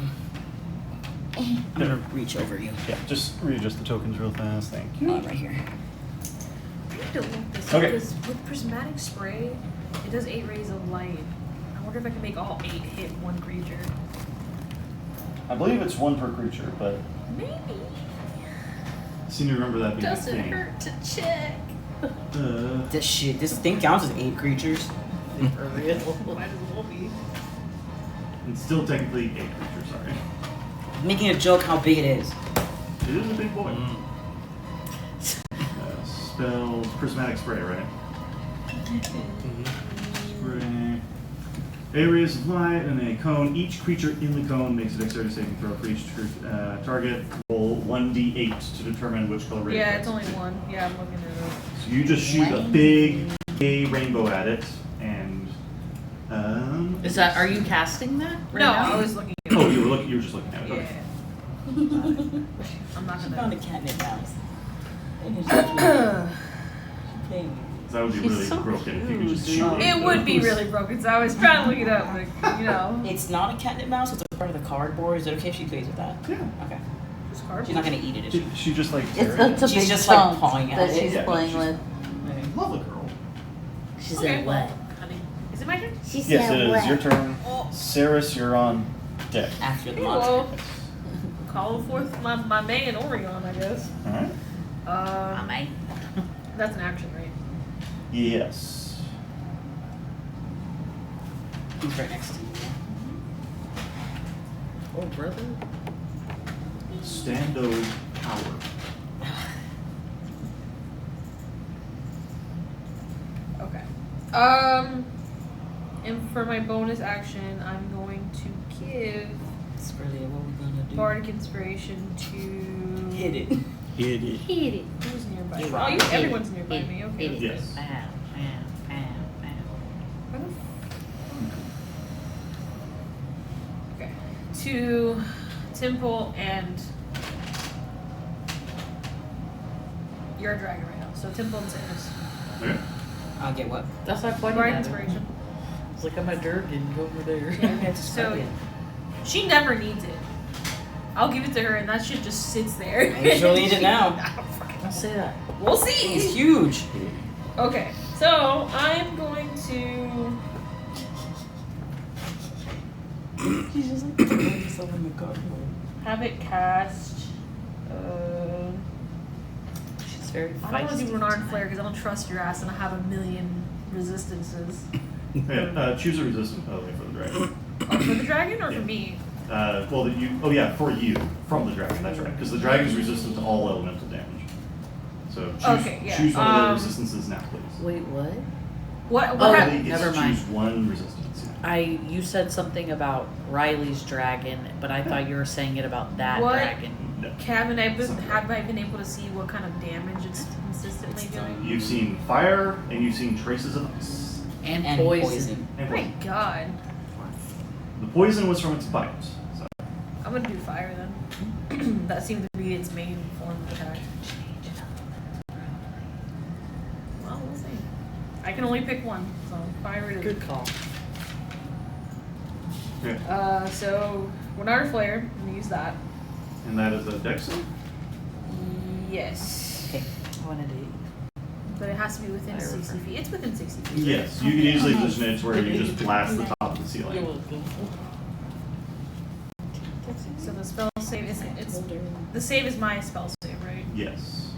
I'm gonna reach over you. Yeah, just readjust the tokens real fast. Thank you. Right here. I need to look this up Okay. because with prismatic spray, it does 8 rays of light. I wonder if I can make all 8 hit one creature. I believe it's 1 per creature, but Maybe. I seem to remember that being a Doesn't thing. hurt to check. This thing counts as 8 creatures. For real. Might as well be. It's still technically 8 creatures, sorry. Making a joke how big it is. It is a big boy. Spells prismatic spray, right? Spray. Areas of light and a cone. Each creature in the cone makes a dexterity saving throw for each target. Roll 1d8 to determine which color radius. Yeah, it's only 1. Yeah, I'm looking at it. So you just shoot a big gay rainbow at it, and Is that? Are you casting that? Right No, now? I was looking at oh, it. you were just looking at it. Yeah. Okay. I'm not She gonna. found a catnip mouse. And it's just really- playing. That would be She's really so broken if you could just cute. shoot It would be really broken, so I was trying to look it up, but you know. It's not a catnip mouse, it's a part of the cardboard. Is it okay if she plays with that? Yeah. Okay. It's cardboard. She's not gonna eat it, is she? She just like. It's a She's big just, like, chunk pawing at that it. she's Yeah, playing she's- with. Love a girl. She Okay. said what? Honey. Is it my turn? She yes, said it is. what? Your turn. Saris, you're on deck. After the Okay, monster. well, call forth my man Orion, I guess. Alright. mate. That's an action, right? Yes. He's right next to you. Oh, brother. Stando power. Okay. And for my bonus action, I'm going to give Squirrely, what are we gonna do? Bardic Inspiration to Hit it. Hit it. Hit it. Who's nearby? You Oh, rock. everyone's nearby Hit it. me. Okay. Hit it. Yes. Pow, pow, pow, pow. Where the Okay. To Temple and you're a dragon right now. So Temple and Samus. Okay. I'll get what? That's why I pointed Bardic at her. Inspiration. It's like I'm a Durgan over there. Yeah. It's So she never needs it. I'll give it to her and that shit just sits there. She'll need it now. Don't say that. We'll It's see. huge. Okay. So I'm going to She's just like throwing herself in the cardboard. have it cast She's very I don't want to feisty do Renard tonight. Flare because I don't trust your ass and I have a million resistances. Yeah, choose a resistance, by the way, for the dragon. Oh, for the dragon or Yeah. for me? Well, oh yeah, for you, from the dragon, that's right. Because the dragon is resistant to all elemental damage. So choose, Okay, yeah. choose one of the resistances now, please. Wait, what? What? Oh, What? Riley gets never to mind. choose one resistance. You said something about Riley's dragon, but I thought you were saying it about that What? dragon. No. have I been able to see what kind of damage it's consistently doing? You've seen fire, and you've seen traces of ice. And, And poison. And My poison. God. The poison was from its bite. So. I'm gonna do fire then. That seemed to be its main form of attack. Well, we'll see. I can only pick one, so fire it is. Good call. Yeah. So Renard Flare, I'm gonna use that. And that is a dex save? Yes. Okay. I wanted to eat. But it has to be within Fire 60 refer. feet. It's within 60 feet. Yes, you can easily position it to where you just blast the top of the You're ceiling. welcome. So the spell save is the save is my spell save, right? Yes.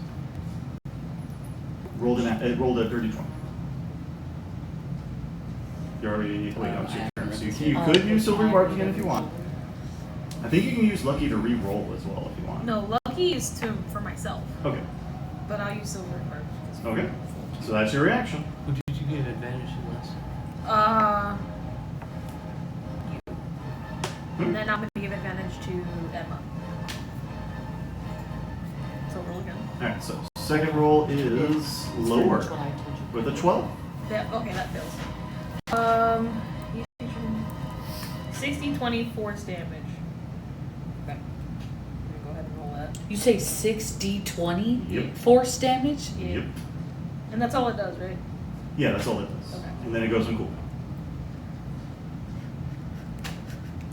It rolled a dirty 20. You already. Wait, no, it's your turn. So you could use Silver Bark again if you want. I think you can use Lucky to re-roll as well if you want. No, lucky is for myself, Okay. but I'll use silver card. Okay. So that's your reaction. Who did you give advantage to last? And then I'm gonna give advantage to Emma. So roll again. Alright, so second roll is lower That's what I told you. with a 12. Okay, that fails. 60, 20 force damage. Okay. I'm gonna go ahead and roll that. You say 6d20 Yep. force damage? Yeah. Yep. And that's all it does, right? Yeah, that's all it does. Okay. And then it goes on cooldown.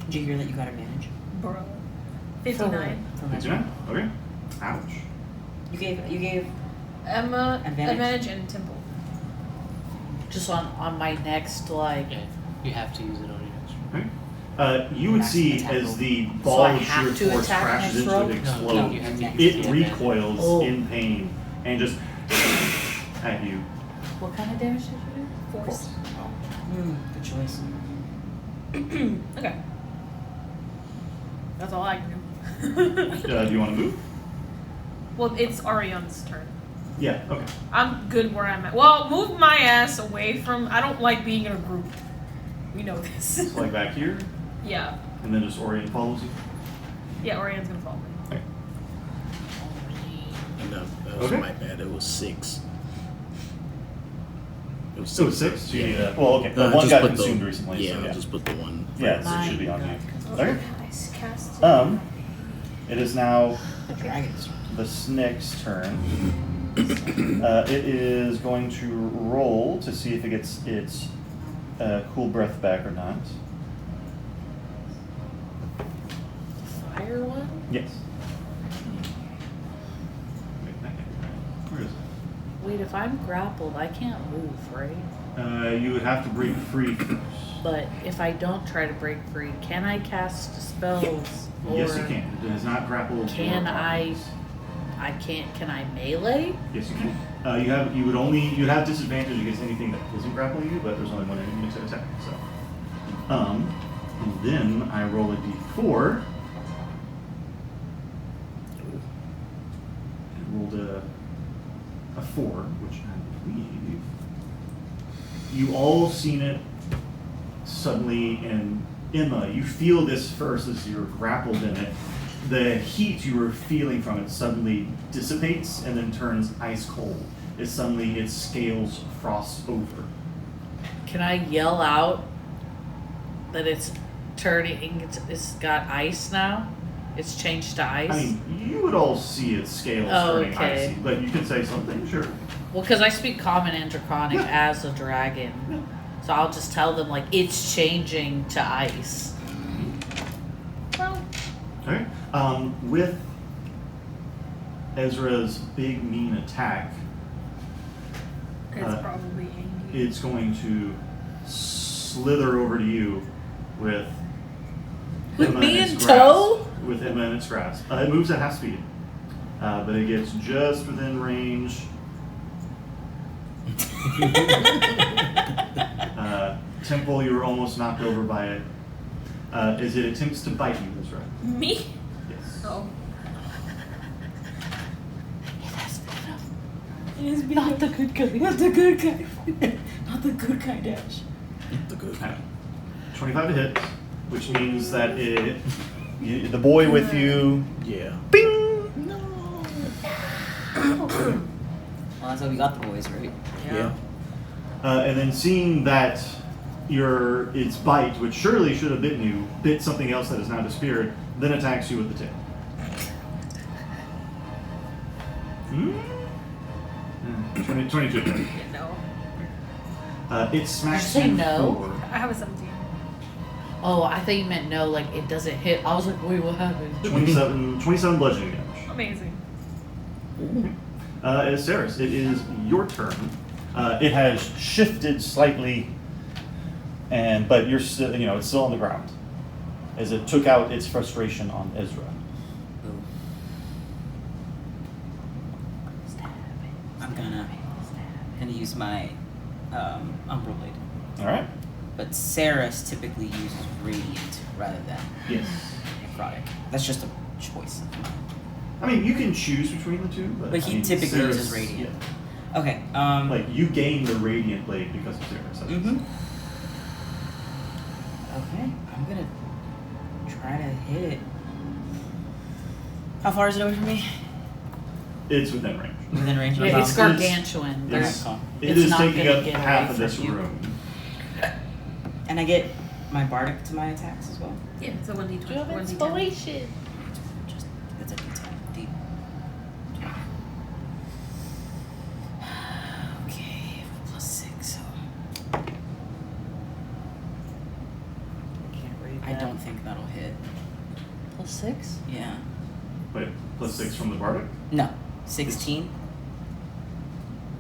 Did you hear that you got advantage? Bro. 59. From that 59? Okay. Ouch. You gave Emma, Advantage. advantage and Temple. Just on my next, like, Yeah, you have to use it on your next Okay. You would Max see attack as roll. the So ball I of have sheer to force attack crashes next into roll? it, No, explodes. you have to It get that. recoils Oh. in pain and just at you. What kind of damage did you do? Force. Good choice. Okay. That's all I can do. Do you want to move? Well, it's Arion's turn. Yeah. Okay. I'm good where I'm at. Well, move my ass away from. I don't like being in a group. We know this. So like back here, Yeah. and then just Orient follows you. Yeah, Orion's gonna follow me. And that was Okay. my bad. It was 6. It was So it's 6. So you need Yeah. a, well, okay. The one just got put consumed the, recently. Yeah, so I'll yeah. just put the one. Yeah, so My it should be on you. God. Okay. Nice cast. It is now The dragon's the snake's turn. It is going to roll to see if it gets its cool breath back or not. Fire one? Yes. Wait, that can't be right. Where is it? Wait, if I'm grappled, I can't move, right? You would have to break free first. But if I don't try to break free, can I cast spells? Or Yes, you can. It is not grappled. Can or I? offense. I can't. Can I melee? Yes, you can. You'd have disadvantage against anything that isn't grappling you, but there's only one enemy to attack. So, and then I roll a d4. I rolled a 4, which I believe you all seen it suddenly. And Emma, you feel this first as you're grappled in it. The heat you were feeling from it suddenly dissipates and then turns ice cold. Its scales frost over. Can I yell out that it's turning? It's got ice now. It's changed to ice. I mean, you would all see its scales Oh, turning okay. icy, but you can say something, sure. Well, because I speak Common and Draconic Yeah. as a dragon, so I'll just tell them like it's changing to ice. Well, Okay. With Ezra's big mean attack, it's probably angry. it's going to slither over to you with With Emma me in its in grasp. tow? With Emma in its grasp. It moves at half speed, but it gets just within range. Temple, you were almost knocked over by it. As it attempts to bite you, Ezra. Me? Yes. Oh. Not the good guy. Not the good guy. Not the good guy, Dash. The good. 25 to hit, which means that the boy with you, Yeah. bing! Well, that's how we got the boys, right? Yeah. And then seeing that its bite, which surely should have bitten you, bit something else that has now disappeared, then attacks you with the tail. Hmm? 22. No. It smacks Did you say you no? forward. I have a 17. Oh, I thought you meant no, like it doesn't hit. I was like, wait, what happened? 27 bludgeoning damage. Amazing. Saris, it is your turn. It has shifted slightly, but you're still, it's still on the ground, as it took out its frustration on Ezra. I'm gonna use my Umbral Blade. All right. But Saris typically uses Radiant rather than Yes. Necrotic. That's just a choice of mine. I mean, you can choose between the two, but But he typically Saris- uses Radiant. yeah. Okay, Like you gain the Radiant Blade because of Saris. Mm-hmm. Okay, I'm gonna try to hit it. How far is it away from me? It's within range. Within range of Yeah, my it's bomb? gargantuan. There's, Alright, It It's is not taking gonna up get half away of this from you. room. And I get my Bardic to my attacks as well? Yeah, it's a 1d20. do you have 1d10. inspiration? Just, it's a D10. Okay, +6, so Can't read I that. don't think that'll hit. +6? Yeah. Wait, +6 from the Bardic? No, 16?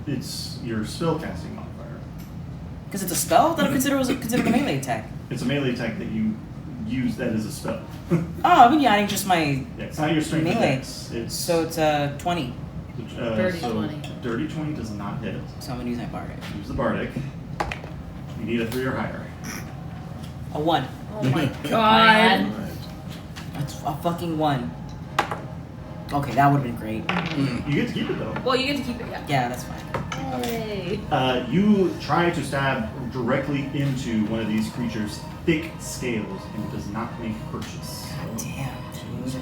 It's your spellcasting modifier. Because it's a spell that I consider a melee attack. It's a melee attack that you use that as a spell. Oh, I've been adding just my. Yeah, it's not your strength Melee. dex. It's So it's 20. Dirty so 20. Dirty 20 does not hit. So I'm gonna use my bardic. Use the bardic. You need a 3 or higher. A 1. Oh my god. That's a fucking 1. Okay, that would have been great. You get to keep it though. Well, you get to keep it. Yeah. Yeah, that's fine. Yay. You try to stab directly into one of these creatures' thick scales, and it does not make purchase, Damn, dude.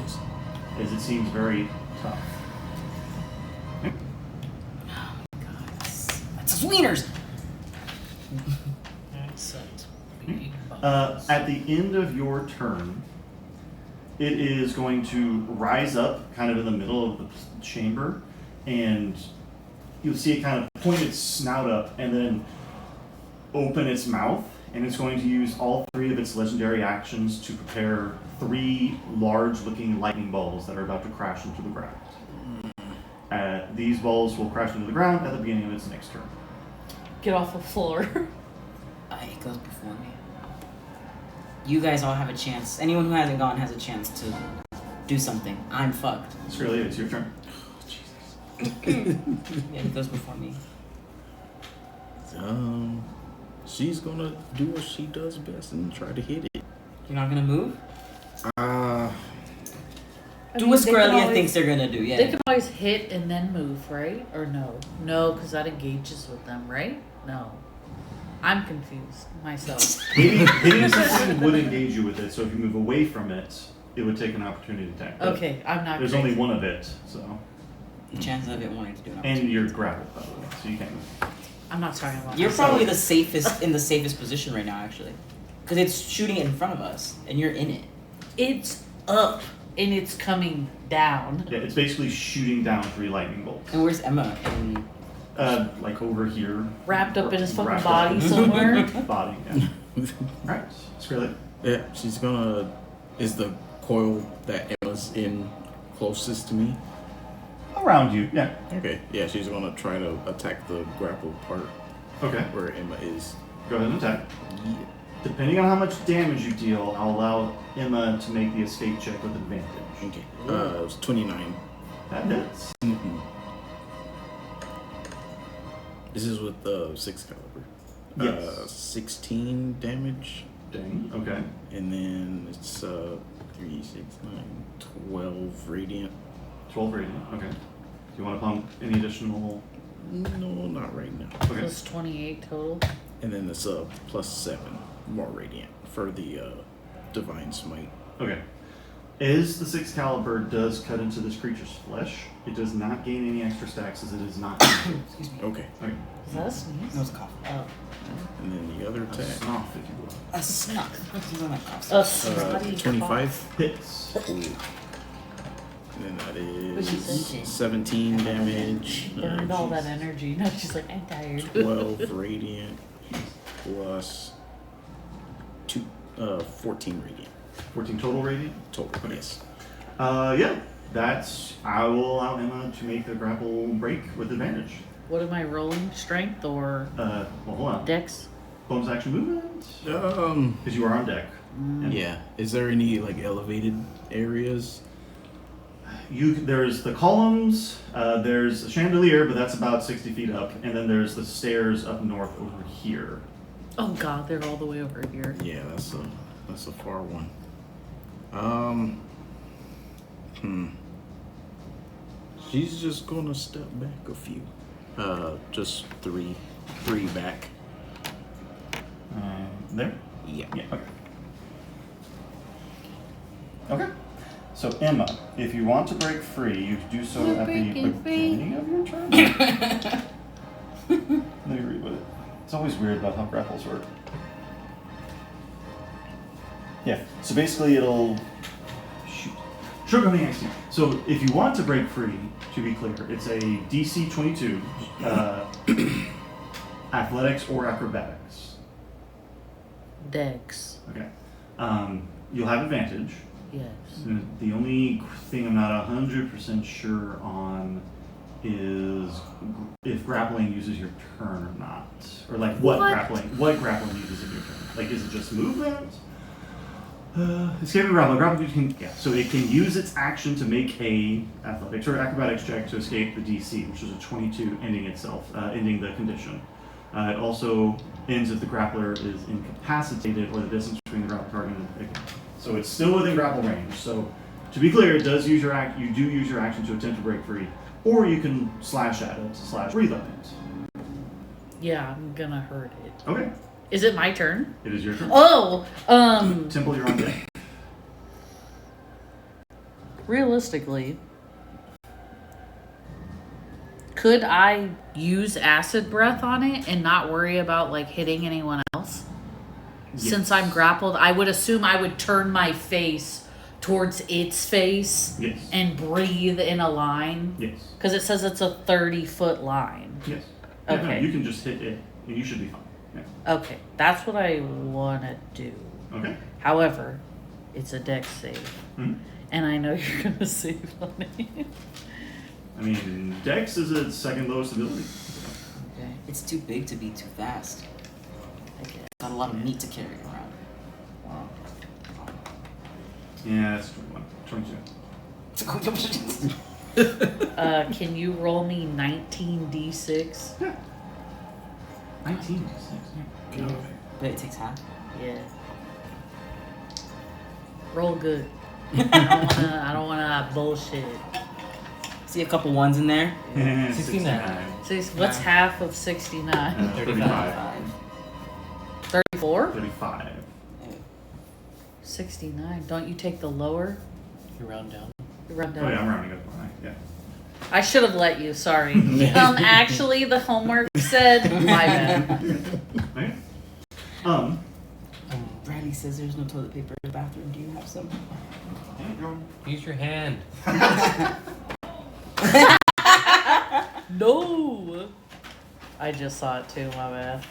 as it seems very tough. That's wieners! Excellent. At the end of your turn, it is going to rise up kind of in the middle of the chamber, and you'll see it kind of point its snout up and then open its mouth, and it's going to use all 3 of its legendary actions to prepare 3 large-looking lightning balls that are about to crash into the ground. These balls will crash into the ground at the beginning of its next turn. Get off the floor. It goes before me. You guys all have a chance. Anyone who hasn't gone has a chance to do something. I'm fucked. Australia, it's your turn. Yeah, he goes before me. She's gonna do what she does best and try to hit it. You're not gonna move? I Do mean, what they can Squirrelia always- thinks they're gonna do, yeah. They can always hit and then move, right? Or no? No, because that engages with them, right? No. I'm confused myself. Hitting something would engage you with it, so if you move away from it, it would take an opportunity attack. But Okay, I'm not there's crazy. only one of it, so. The chances of it wanting to do it. And you're grappled, by the way, so you can't move. I'm not talking about You're myself. probably the safest in the safest position right now, actually, because it's shooting it in front of us, and you're in it. It's up and it's coming down. Yeah, it's basically shooting down 3 lightning bolts. And where's Emma? And Like over here. Wrapped up in his fucking Wrapped body up. somewhere. Body, yeah. Alright, Skrillex. Yeah, she's gonna. Is the coil that Emma's in closest to me? Around you, yeah. Okay, yeah, she's gonna try to attack the grapple part Okay, where Emma is. go ahead and attack. Yeah. Depending on how much damage you deal, I'll allow Emma to make the escape check with advantage. Okay, it was 29. That hits. Mm-hmm. This is with the 6 caliber. Yes. 16 damage, Dang, okay. and then it's 3, 6, 9, 12 radiant. 12 radiant, okay. Do you want to pump any additional? No, not right now. Okay. Plus 28 total. And then it's plus 7 more radiant for the divine smite. Okay. As the 6 caliber does cut into this creature's flesh, it does not gain any extra stacks as it is not. excuse me. Okay, Okay. Is that a sneeze? No, it's a cough. Oh. and then the other attack. Snuff, if you will. A snuck. He's on that cough. A snotty 25. Hits. Cool. And then that What'd you say? is 17 damage. Burned all that energy. Now she's like, I'm tired. 12 radiant plus 14 radiant 14 total radiant? total. Yes. Yeah. That's. I will allow Emma to make the grapple break with advantage. What am I rolling? Strength or Well, hold on. dex? Bonus action movement? Because you are on deck. Yeah. Is there any like elevated areas? There's the columns, there's a chandelier, but that's about 60 feet up, and then there's the stairs up north over here. Oh god, they're all the way over here. Yeah, that's a far one. She's just gonna step back a few. Just three back. There? Yeah. Yeah, okay. Okay. So, Emma, if you want to break free, you do so We're at the breaking free. beginning of your turn. Let me read what it. It's always weird about how grapples work. Yeah, so basically it'll. Shoot. Sugar honey iced tea. So, if you want to break free, to be clear, it's a DC 22, athletics or acrobatics. Dex. Okay. You'll have advantage. Yes. The only thing I'm not 100% sure on is if grappling uses your turn or not. Or like what What? grappling uses in your turn. Like is it just movement? Escaping grapple. Grapple can, so it can use its action to make a athletics or acrobatics check to escape the DC, which is a 22, ending the condition. It also ends if the grappler is incapacitated or the distance between the grapple target and the victim. So it's still within grapple range. So to be clear, it does use you do use your action to attempt to break free, or you can slash at it to breathe on it. Yeah, I'm gonna hurt it. Okay. Is it my turn? It is your turn. Oh, Temple, you're on deck. realistically, could I use acid breath on it and not worry about like hitting anyone else? Yes. Since I'm grappled, I would assume I would turn my face towards its face Yes. and breathe in a line. Yes. Because it says it's a 30-foot line. Yes. Yeah, no, Okay. you can just hit it, and you should be fine. Yeah. Okay, that's what I want to do. Okay. However, it's a dex save. Mhm. And I know you're going to save on it. I mean, Dex is its second lowest ability. Okay. It's too big to be too fast. Okay. Got a lot of meat to carry around. Wow. Yeah, that's 22. Can you roll me 19d6? Yeah. 19. Yeah. But it takes half. Yeah. Roll good. I don't wanna bullshit. See a couple ones in there? Yeah, 69. What's half of 69? 35. 34? 35. 69. Don't you take the lower? You round down. You run Oh down. yeah, I'm rounding up. Yeah. I should have let you, sorry. Actually, the homework said my bad. Okay. Bradley says there's no toilet paper in the bathroom. Do you have some? Use your hand. No! I just saw it too, my bad.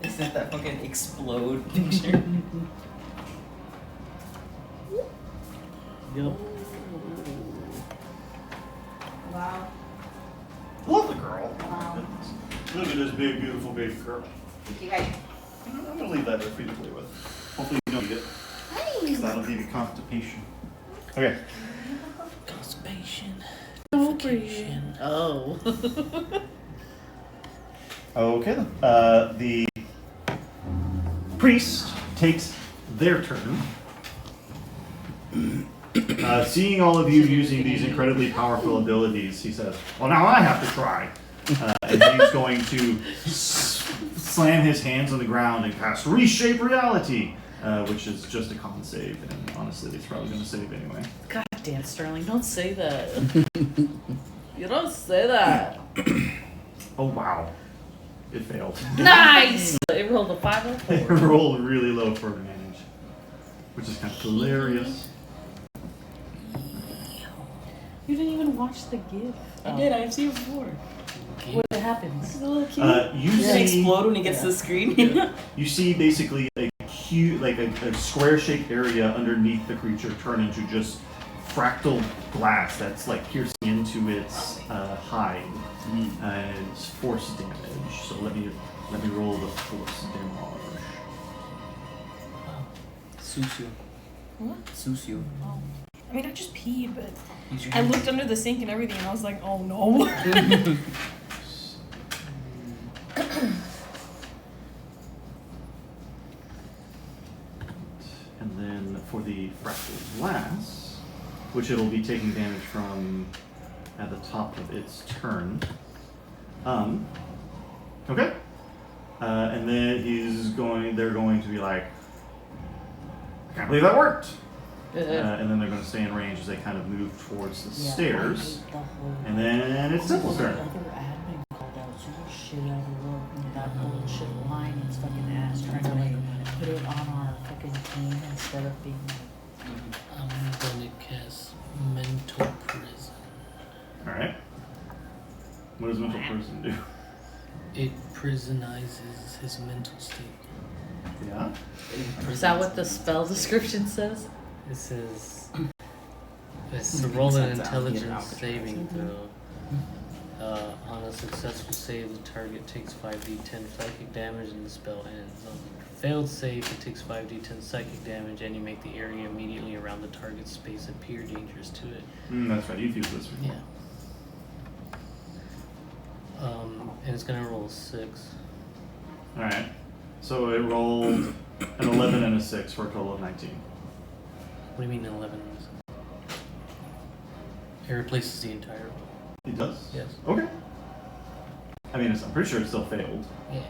Is that fucking explode picture? Yep. Wow. Love the girl. Wow. Look at this big, beautiful baby girl. Okay. I'm gonna leave that there for you to play with. Hopefully you don't eat it. Because that'll give you constipation. Okay. Constipation. Vacation. Oh. Okay then. The priest takes their turn. Seeing all of you using these incredibly powerful abilities, he says, well, now I have to try. And he's going to slam his hands on the ground and cast Reshape Reality, which is just a con save. And honestly, he's probably going to save anyway. God damn, Sterling, don't say that. You don't say that. Oh, wow. It failed. Nice! It rolled a 5 or It 4. rolled really low for advantage, which is kind of hilarious. You didn't even watch the GIF. I did. I've seen it before. What happens? It's a little cute. You Does it see, explode when it gets to the screen? you see basically a huge, like a square-shaped area underneath the creature turn into just fractal glass that's like piercing into its hide, and it's force damage. So let me roll the force damage. Susu. What? Susu. Oh. I mean, I just peed, but Use your I hand. looked under the sink and everything, and I was like, oh no. And then for the fractal glass, which it'll be taking damage from at the top of its turn. Okay. And then they're going to be like, I can't believe that worked. And then they're going to stay in range as they kind of move towards the stairs. And then it's Temple's turn. Other admin called out super shit out of work and that bullshit line is fucking ass trying to like put it on our fucking team instead of being like, I'm gonna cast Mental Prison. Alright. What does mental prison do? It prisonizes his mental state. Yeah? is that what the spell description says? It says it's to roll an intelligence saving throw on a a successful save, the target takes 5d10 psychic damage and the spell ends. On a failed save, it takes 5d10 psychic damage and you make the area immediately around the target's space appear dangerous to it. That's right. You've used this before. Yeah. And it's gonna roll a 6. All right. So it rolled an 11 and a 6 for a total of 19. What do you mean 11? It replaces the entire roll. It does? Yes. Okay. I mean, I'm pretty sure it still failed. Yeah.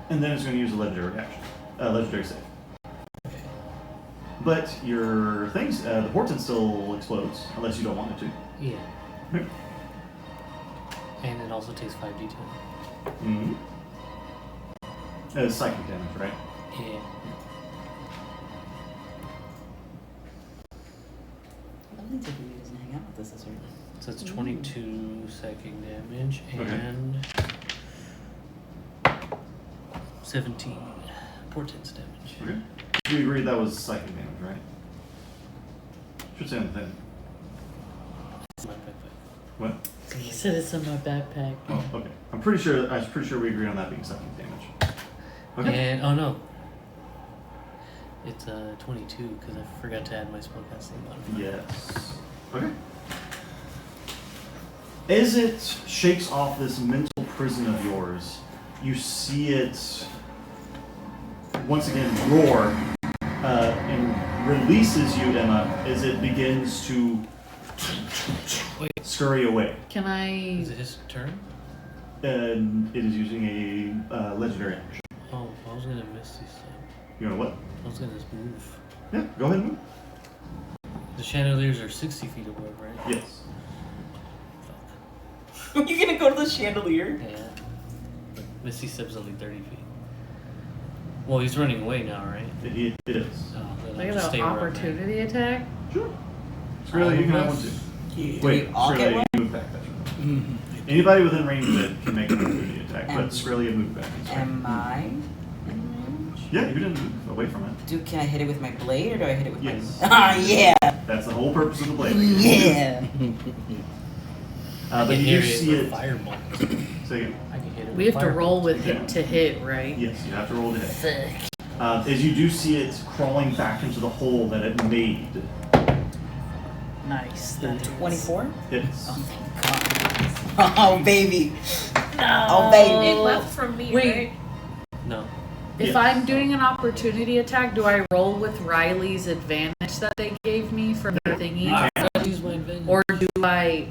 And then it's going to use a legendary action. Legendary save. Okay. But your things, the portent still explodes, unless you don't want it to. Yeah. Okay. And it also takes 5d10. Mm-hmm. Psychic damage, right? Yeah. Lovely to be doesn't hang out with us this week. So it's 22 psychic damage and 17 portents damage. Okay. You agreed that was psychic damage, right? Should say on the thing. It's my backpack. What? He said it's in my backpack. Oh, okay. I'm pretty sure we agreed on that being psychic damage. Okay. And, oh no. It's 22 because I forgot to add my spellcasting modifier. Yes. Okay. As it shakes off this mental prison of yours, you see it once again roar and releases you, Emma, as it begins to scurry away. Can I? Is it his turn? And it is using a legendary action. Oh, I was gonna miss these things. You know what? I was gonna just move. Yeah, go ahead and move. The chandeliers are 60 feet above, right? Yes. Fuck. You gonna go to the chandelier? Yeah. But Misty Step's only 30 feet. Well, he's running away now, right? It is. Oh, then Like I'll just an stay where I'm at. opportunity attack? Sure. Skrillex, you can have one too. Yeah. Wait, I'll get Skrillex, one? you move back. That's right. Anybody within range of it can make an opportunity attack, but Skrillex moved back. That's right. Am I in range? Yeah, you didn't move away from it. Can I hit it with my blade or do I hit it with Yes. my... Ah, yeah! That's the whole purpose of the blade. Yeah! But I can you hit do it see with it. fireball. Say again. I can hit it We with have to roll with Yeah. hit to hit, right? Yes, you have to roll to hit. Sick. As you do see it crawling back into the hole that it made. Nice. That is. 24? Hits. Oh, thank God. Oh, baby. No. Oh, baby. It left from me, Wait. right? No. If Yes. I'm doing an opportunity attack, do I roll with Riley's advantage that they gave me for the thingy? I'll use my advantage. Or do I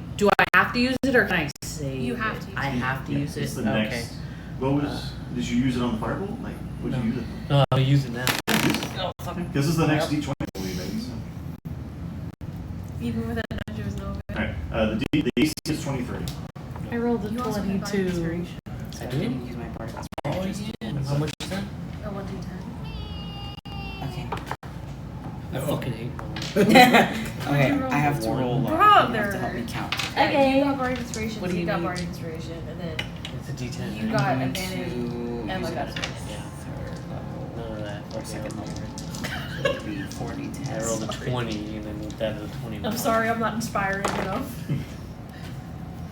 have to use it or can I save You have it? to use I it. have to Yeah, use it. it's the Okay. next. What was? Did you use it on the fireball? Like, what did you use it No, I'll use it now. for? This is the next D20 roll you made. So. Even with that nudge, it was no good. Alright, the AC is 23. I rolled a You also can buy 22. inspiration. I I do? didn't use my bardic Oh, inspiration. yeah. How much is that? A 1d10. Okay. I fucking hate rolling. Okay, I have to roll. You have to help me count. Okay. You got bardic inspiration, What so do you you got need? bardic inspiration, and then It's a D10. you right? got I'm going advantage. to Emma use got it. it. Yeah. Third level. None of that. Or Okay, second I'll- level. So it'd be 40 I rolled a 20 and then with that a 21. I'm sorry, I'm not inspiring enough.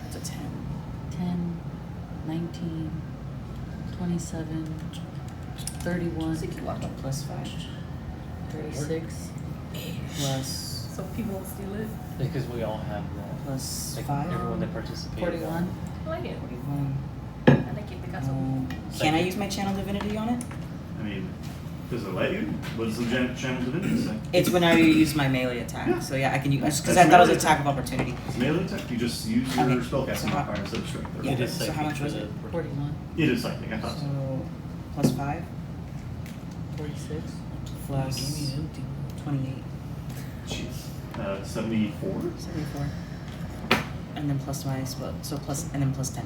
It's a 10. 10, 19, 27, 31, Plus 5. 36. Plus So people will steal it. Because we all have that. plus Like 5. everyone that participated. 41. I like it. 41. I like it because of Can I use my channel divinity on it? I mean, does it let you? What does the channel divinity say? It's whenever you use my melee attack. Yeah. So yeah, I can use because That's I thought it was melee attack of opportunity. It's melee attack. You just use your Okay. spellcasting modifier instead of strength. Yeah. It is So psychic how much for was the- it? 41, It is psychic. I thought so. So plus 5 46. plus 28. Jeez. 74? 74. And then plus my spell. So plus and then plus 10.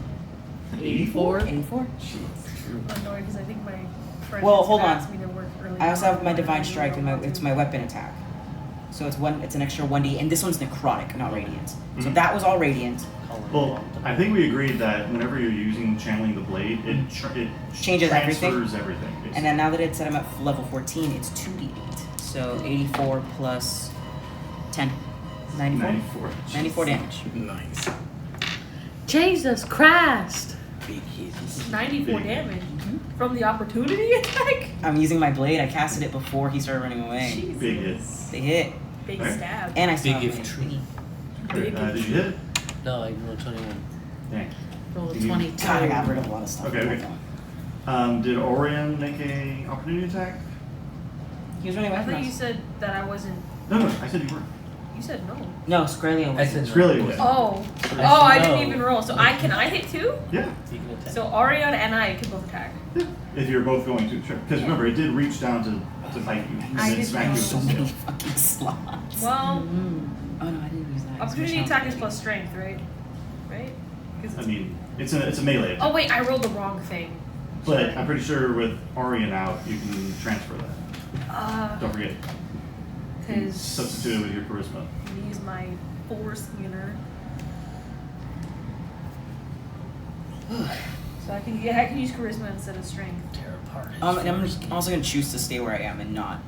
84. 84. I'm annoyed because I think my friend Well, has hold on. asked me to work early. I also have my on, divine and I strike don't and my want to. it's my weapon attack. So it's an extra 1d and this one's necrotic, not radiant. So Mhm. that was all radiant. Well, I think we agreed that whenever you're using channeling the blade, it Changes everything? transfers everything. And then now that it's set, I'm at level 14, it's 2d8. So 84 plus 10. 94? 94. 94 damage. Nice. Jesus Christ! Big hits. 94 Big. damage from the opportunity attack. I'm using my blade. I casted it before he started running away. Jesus. Big hit. Big hit. Big Right. stab. And I still Big have if my true. Big Did you hit it? No, I rolled 21. Dang. Roll a You- 22. God, I got rid of a lot of stuff. Okay, okay. Did Orion make a opportunity attack? He was running away I from thought you us. said that I wasn't. No, no, I said you were. You said no. No, Skralia was. I said It's really was. Oh. I Oh, I said didn't no. even roll. So can I hit too? Yeah. You can attack. So Arion and I can both attack. If you're both going to, sure. Because remember, it did reach down to fight you. And I then didn't smack you know. with So its many tail. fucking slots. Well, Oh no, I didn't use that. opportunity attack is plus strength, right? Right? 'Cause I it's- mean, it's a melee attack. Oh wait, I rolled the wrong thing. But I'm pretty sure with Orion out, you can transfer that. Don't forget. You can Cause substitute it with your charisma. use my force unit. So I can use charisma instead of strength. Tear apart. And I'm also gonna choose to stay where I am and not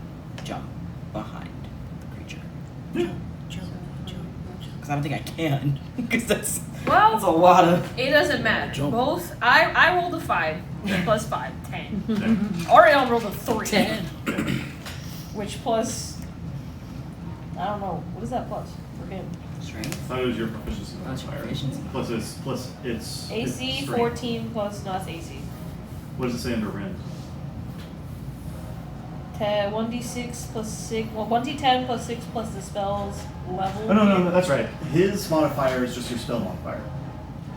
jump behind the creature. Yeah. Because I don't think I can. Because that's Well, a lot of. it doesn't matter. Jump. Both I rolled a 5 plus 5, 10. Yeah. Orion rolled a 3. 10. Which plus I don't know. What is that plus for him? I Strength. thought it was your proficiency That's your modifier. proficiency. Plus it's AC it's strength. 14 plus no, that's AC. What does it say under Ren? 1d6 plus 6. Well, 1d10 plus 6 plus the spell's level. Oh no, that's right. His modifier is just your spell modifier.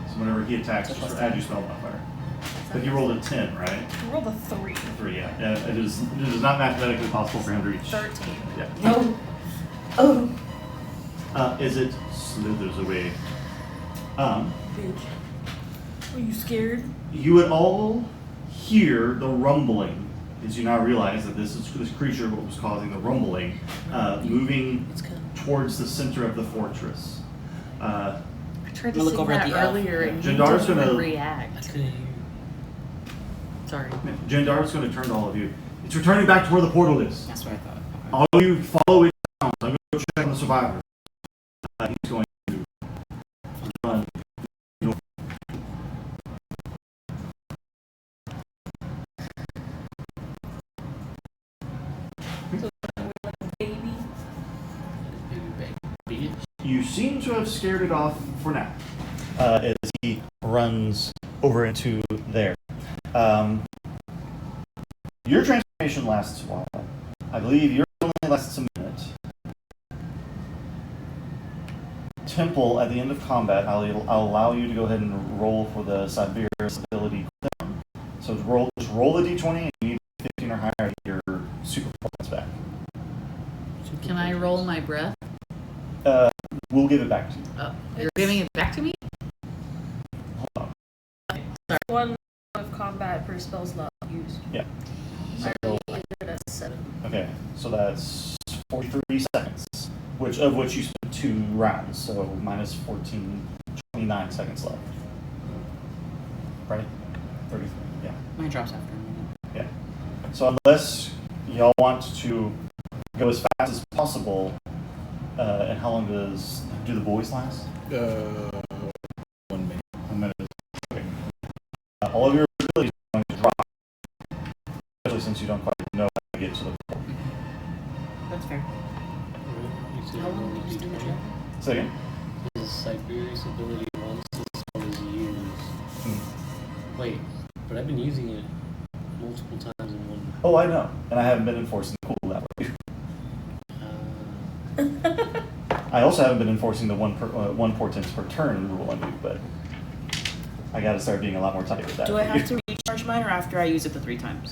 So whenever he attacks, So just plus add 10. your spell modifier. But he rolled a 10, right? He rolled a 3. 3, yeah. Yeah, it is not mathematically possible for him to reach. 13. Yeah. No. Oh. As it slithers away. Bitch. Are you scared? You would all hear the rumbling as you now realize that this creature, what was causing the rumbling, moving towards the center of the fortress. I tried to Look sing over at that the elf. earlier and you Jandar's didn't even gonna- I react. couldn't hear. Sorry. Jandar's going to turn to all of you. It's returning back to where the portal is. That's what I thought. Okay. All of you follow it down. I'm going to go check on the survivors. He's going to run. Baby. Bitch. You seem to have scared it off for now. As he runs over into there. Your transformation lasts a while. I believe yours only lasts a minute. Temple, at the end of combat, I'll allow you to go ahead and roll for the Siberius ability. So just roll the d20 and you need 15 or higher to get your super points back. Can I roll my breath? We'll give it back to you. Oh, you're giving it back to me? Hold on. One of combat per spell slot used. Yeah. I So, rated it as 7. okay, so that's 43 seconds, which you spent 2 rounds, so minus 14, 29 seconds left. Right? 33, yeah. Mine drops after a minute. Yeah. So unless y'all want to go as fast as possible, and how long do the boys last? 1 minute. A minute. Okay. All of your abilities are going to drop, especially since you don't quite know how to get to the portal. That's fair. You said How long roll did you do the D20. job? Say again? This is Siberius ability once the spell is used. Hmm. Wait, but I've been using it multiple times in one. Oh, I know, and I haven't been enforcing the cool that way. I also haven't been enforcing the one portent per turn rule on you, but I got to start being a lot more tight with that. Do I for you. have to recharge mine or after I use it the 3 times?